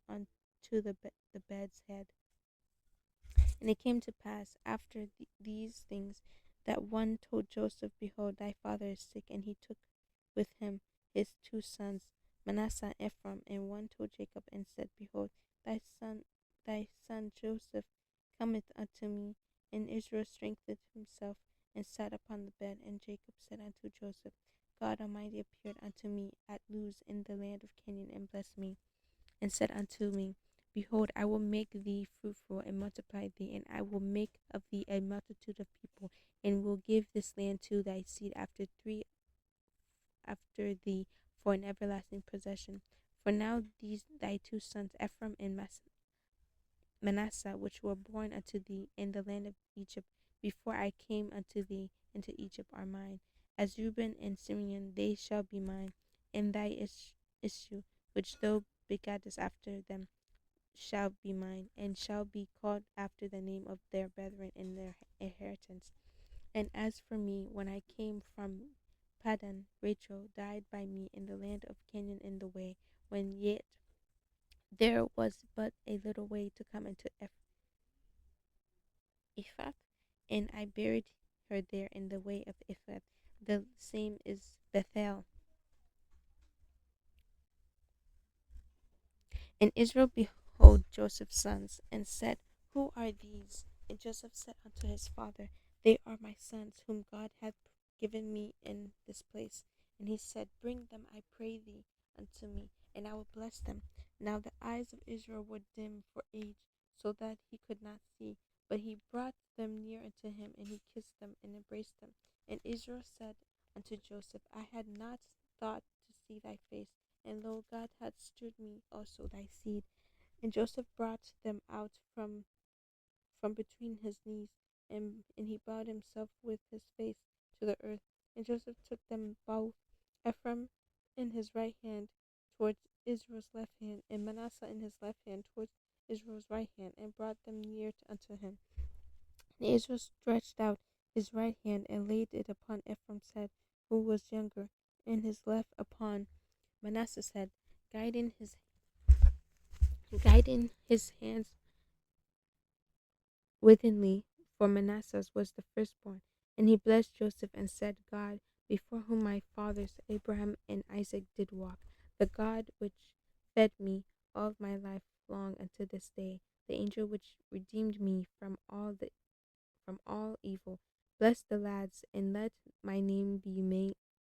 Speaker 1: unto the bed's head. And it came to pass after these things, that one told Joseph, Behold, thy father is sick. And he took with him his 2 sons, Manasseh and Ephraim. And one told Jacob, and said, Behold, thy son Joseph cometh unto me. And Israel strengthened himself, and sat upon the bed. And Jacob said unto Joseph, God Almighty appeared unto me at Luz in the land of Canaan, and blessed me, and said unto me, Behold, I will make thee fruitful, and multiply thee, and I will make of thee a multitude of people, and will give this land to thy seed after thee for an everlasting possession. For now these thy 2 sons, Ephraim and Manasseh, which were born unto thee in the land of Egypt, before I came unto thee into Egypt, are mine. As Reuben and Simeon, they shall be mine, and thy issue, which thou begottest after them, shall be mine, and shall be called after the name of their brethren in their inheritance. And as for me, when I came from Padan, Rachel died by me in the land of Canaan in the way, when yet there was but a little way to come into Ephrath, and I buried her there in the way of Ephrath. The same is Bethel. And Israel behold Joseph's sons, and said, Who are these? And Joseph said unto his father, They are my sons, whom God hath given me in this place. And he said, Bring them, I pray thee, unto me, and I will bless them. Now the eyes of Israel were dim for age, so that he could not see. But he brought them near unto him, and he kissed them and embraced them. And Israel said unto Joseph, I had not thought to see thy face, and lo, God hath shewed me also thy seed. And Joseph brought them out from between his knees, and he bowed himself with his face to the earth. And Joseph took them both, Ephraim in his right hand towards Israel's left hand, and Manasseh in his left hand towards Israel's right hand, and brought them near unto him. And Israel stretched out his right hand and laid it upon Ephraim's head, who was younger, and his left upon Manasseh's head, guiding his hands wittingly, for Manasseh was the firstborn. And he blessed Joseph and said, God, before whom my fathers Abraham and Isaac did walk, the God which fed me all my life long unto this day, the angel which redeemed me from all evil, bless the lads, and let my name be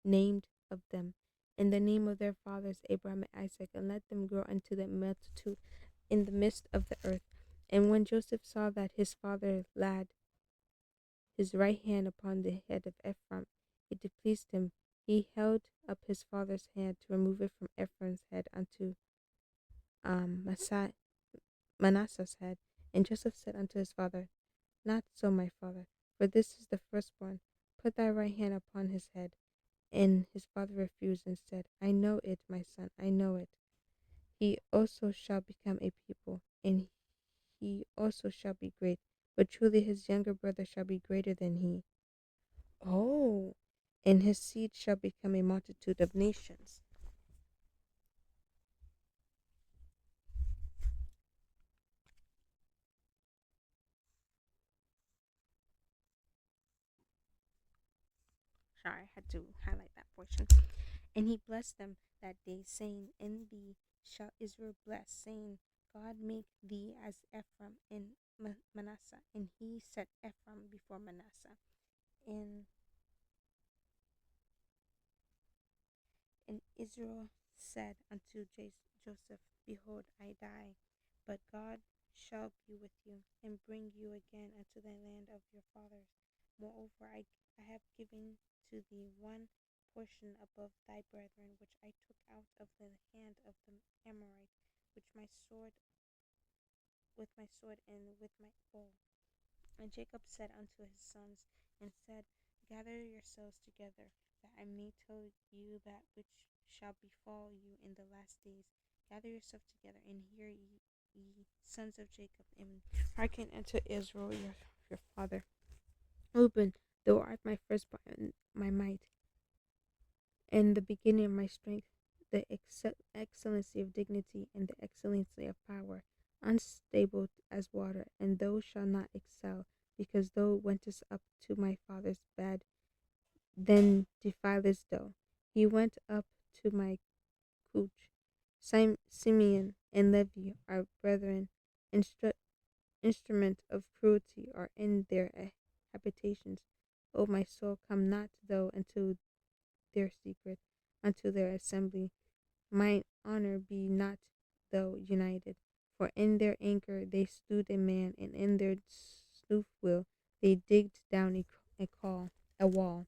Speaker 1: named of them, in the name of their fathers Abraham and Isaac, and let them grow unto the multitude in the midst of the earth. And when Joseph saw that his father laid his right hand upon the head of Ephraim, it displeased him. He held up his father's hand to remove it from Ephraim's head unto Manasseh's head. And Joseph said unto his father, Not so, my father, for this is the firstborn. Put thy right hand upon his head. And his father refused and said, I know it, my son, I know it. He also shall become a people, and he also shall be great, but truly his younger brother shall be greater than he. Oh, and his seed shall become a multitude of nations. Sorry, I had to highlight that portion. And he blessed them that day, saying, In thee shall Israel bless, saying, God make thee as Ephraim and Manasseh. And he set Ephraim before Manasseh. And Israel said unto Joseph, Behold, I die, but God shall be with you, and bring you again unto the land of your fathers. Moreover, I have given to thee one portion above thy brethren, which I took out of the hand of the Amorite, with my sword and with my bow. And Jacob said unto his sons, and said, Gather yourselves together, that I may tell you that which shall befall you in the last days. Gather yourselves together, and hear ye sons of Jacob, and hearken unto Israel your father. Reuben, thou art my firstborn, my might, and the beginning of my strength, the excellency of dignity, and the excellency of power, unstable as water, and thou shalt not excel, because thou wentest up to my father's bed, then defilest thou. He went up to my couch. Simeon and Levi are brethren, instrument of cruelty are in their habitations. O my soul, come not thou into their secret, unto their assembly. Mine honor be not thou united. For in their anger they slew a man, and in their sloth will they digged down a wall.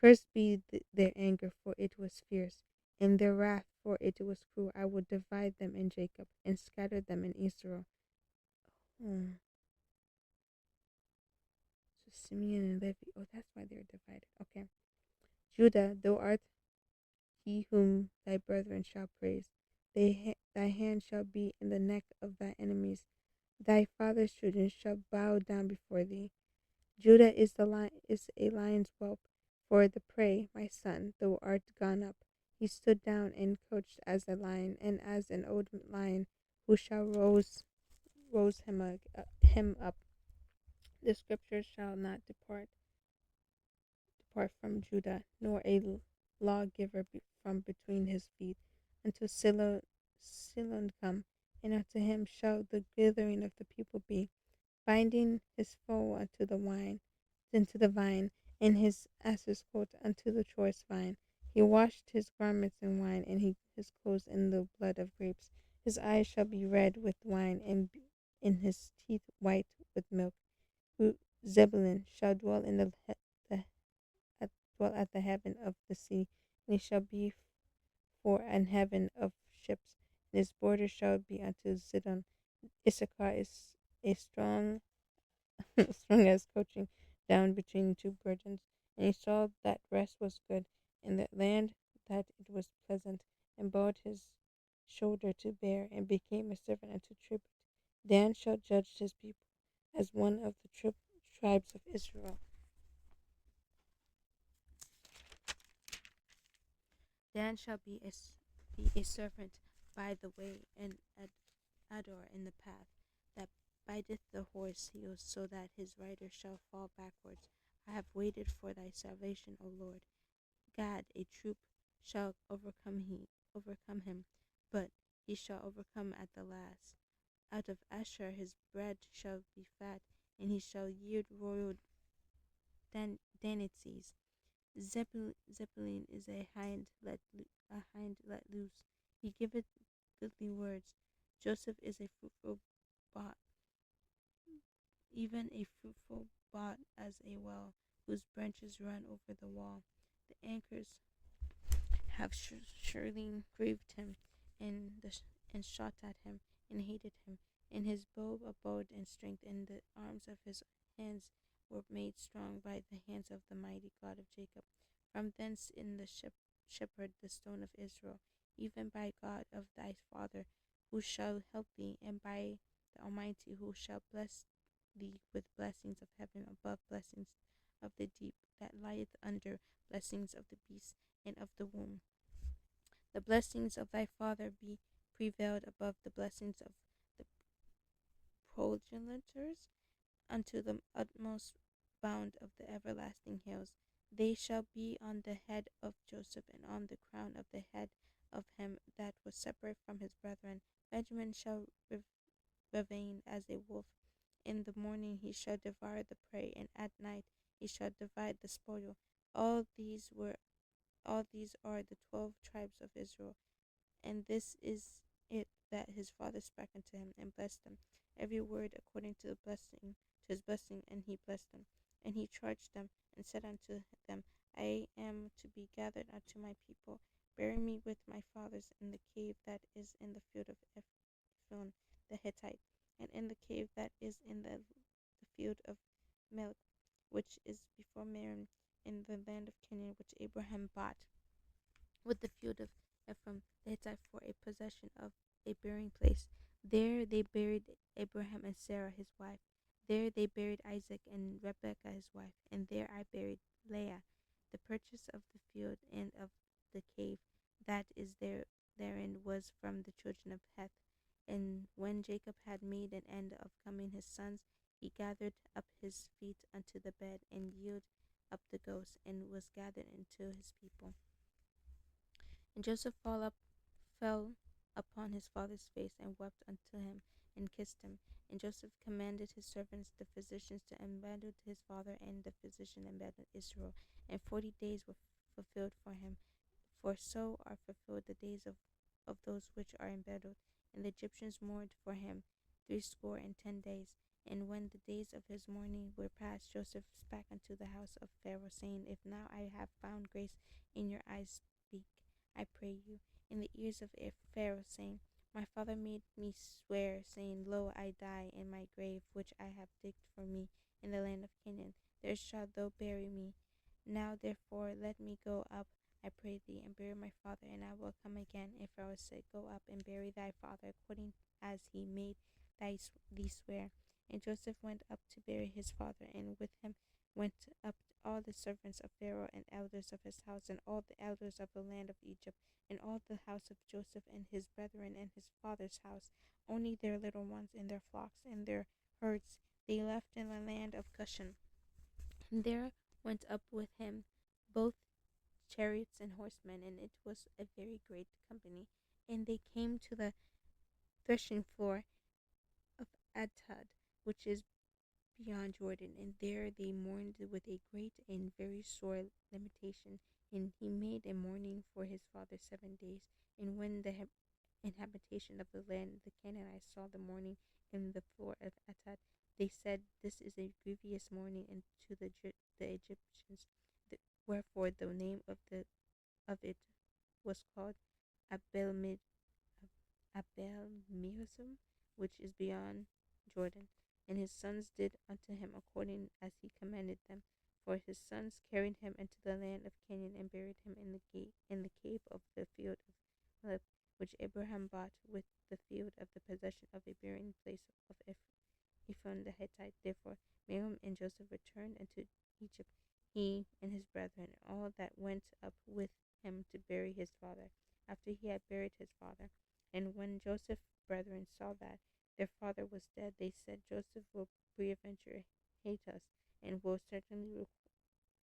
Speaker 1: Cursed be their anger, for it was fierce, and their wrath, for it was cruel. I will divide them in Jacob, and scatter them in Israel. Hmm. So Simeon and Levi. Oh, that's why they're divided. Okay. Judah, thou art he whom thy brethren shall praise. Thy hand shall be in the neck of thy enemies. Thy father's children shall bow down before thee. Judah is a lion's whelp for the prey. My son, thou art gone up. He stood down and crouched as a lion, and as an old lion, who shall rose him up. The scripture shall not depart from Judah, nor a lawgiver from between his feet, until Silon come, and unto him shall the gathering of the people be, binding his foal unto the vine, and his ass's colt unto the choice vine. He washed his garments in wine, and his clothes in the blood of grapes. His eyes shall be red with wine, and in his teeth white with milk. Who Zebulun shall dwell in the dwell at the heaven of the sea, and he shall be for an heaven of ships, and his border shall be unto Zidon. Issachar is a strong, strong as coaching down between two burdens. And he saw that rest was good, in the land that it was pleasant, and bowed his shoulder to bear, and became a servant unto tribute. Dan shall judge his people as one of the tribes of Israel. Dan shall be a servant by the way, and Ador in the path, that bideth the horse heels, so that his rider shall fall backwards. I have waited for thy salvation, O Lord. Gad, a troop shall overcome him, but he shall overcome at the last. Out of Asher his bread shall be fat, and he shall yield royal danities. Zebulun is a hind let loose. He giveth goodly words. Joseph is a fruitful bot, even a fruitful bot as a well, whose branches run over the wall. The anchors have surely grieved him, and shot at him, and hated him. And his bow abode in strength, and the arms of his hands were made strong by the hands of the mighty God of Jacob. From thence in the shepherd the stone of Israel, even by God of thy father, who shall help thee, and by the Almighty, who shall bless thee with blessings of heaven above blessings of the deep, that lieth under blessings of the beast and of the womb. The blessings of thy father be prevailed above the blessings of the progenitors unto the utmost bound of the everlasting hills. They shall be on the head of Joseph, and on the crown of the head of him that was separate from his brethren. Benjamin shall ravine as a wolf. In the morning he shall devour the prey, and at night he shall divide the spoil. All these are the 12 tribes of Israel, and this is it that his father spake unto him, and blessed them, every word according to the blessing, to his blessing, and he blessed them. And he charged them, and said unto them, I am to be gathered unto my people. Bury me with my fathers in the cave that is in the field of Ephron the Hittite, and in the cave that is in the field of Melech, which is before Merom, in the land of Canaan, which Abraham bought with the field of Ephraim the Hittite for a possession of a burying place. There they buried Abraham and Sarah his wife. There they buried Isaac and Rebekah his wife. And there I buried Leah. The purchase of the field and of the cave that is therein was from the children of Heth. And when Jacob had made an end of coming his sons, he gathered up his feet unto the bed, and yielded up the ghost, and was gathered into his people. And Joseph fell upon his father's face, and wept unto him, and kissed him. And Joseph commanded his servants, the physicians, to embalm his father, and the physician embalmed Israel. And 40 days were fulfilled for him, for so are fulfilled the days of those which are embalmed. And the Egyptians mourned for him 60 days. And when the days of his mourning were past, Joseph spake unto the house of Pharaoh, saying, If now I have found grace in your eyes, speak, I pray you, in the ears of Pharaoh, saying, My father made me swear, saying, Lo, I die in my grave, which I have digged for me in the land of Canaan. There shalt thou bury me. Now therefore let me go up, I pray thee, and bury my father, and I will come again. And Pharaoh said, Go up and bury thy father, according as he made thee swear. And Joseph went up to bury his father, and with him went up all the servants of Pharaoh, and elders of his house, and all the elders of the land of Egypt, and all the house of Joseph, and his brethren, and his father's house. Only their little ones, and their flocks, and their herds, they left in the land of Goshen. And there went up with him both chariots and horsemen, and it was a very great company. And they came to the threshing floor of Atad, which is beyond Jordan, and there they mourned with a great and very sore lamentation. And he made a mourning for his father 7 days. And when the inhabitation of the land, the Canaanites, saw the mourning in the floor of Atad, they said, "This is a grievous mourning unto the Egyptians." Wherefore the name of it was called Abel Mizum, which is beyond Jordan. And his sons did unto him according as he commanded them. For his sons carried him into the land of Canaan and buried him in the cave of the field of Moab, which Abraham bought with the field of the possession of a burying place of Ephron the Hittite. Therefore Miriam and Joseph returned into Egypt, he and his brethren, and all that went up with him to bury his father, after he had buried his father. And when Joseph's brethren saw that their father was dead, they said, "Joseph will peradventure hate us, and will certainly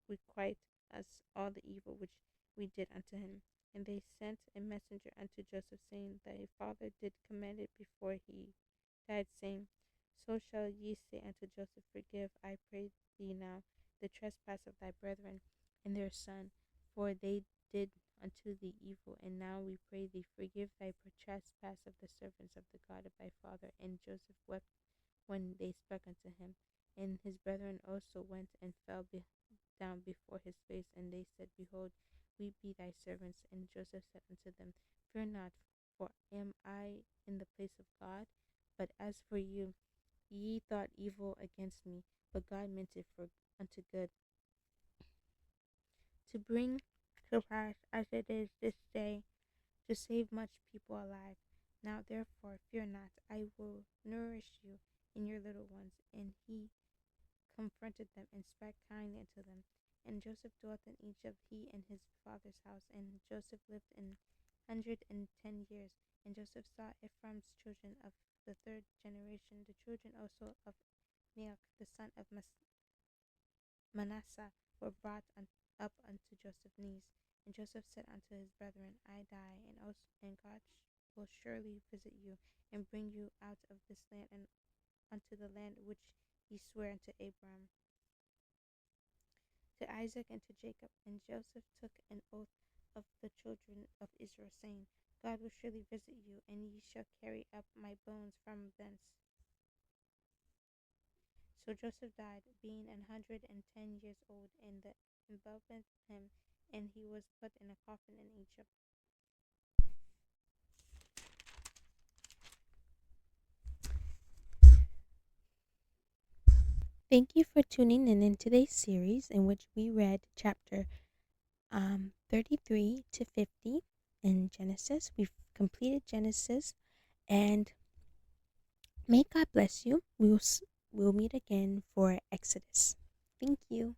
Speaker 1: requite us all the evil which we did unto him." And they sent a messenger unto Joseph, saying, "Thy father did command it before he died, saying, So shall ye say unto Joseph, Forgive, I pray thee now, the trespass of thy brethren and their son, for they did unto thee evil. And now we pray thee, forgive thy trespass of the servants of the God of thy father." And Joseph wept when they spake unto him. And his brethren also went and fell down before his face, and they said, "Behold, we be thy servants." And Joseph said unto them, "Fear not, for am I in the place of God? But as for you, ye thought evil against me, but God meant it for unto good, to bring to pass as it is this day, to save much people alive. Now therefore fear not, I will nourish you and your little ones." And he confronted them and spake kindly unto them. And Joseph dwelt in Egypt, he and his father's house. And Joseph lived 110 years. And Joseph saw Ephraim's children of the third generation, the children also of Milch, the son of Manasseh, were brought up unto Joseph's knees. And Joseph said unto his brethren, "I die, and God will surely visit you, and bring you out of this land, and unto the land which he sware unto Abraham, to Isaac, and to Jacob." And Joseph took an oath of the children of Israel, saying, "God will surely visit you, and ye shall carry up my bones from thence." So Joseph died, being 110 years old, and the enveloped him, and he was put in a coffin in Egypt. Thank you for tuning in today's series, in which we read chapter 33 to 50 in Genesis. We've completed Genesis, and may God bless you. We'll meet again for Exodus. Thank you.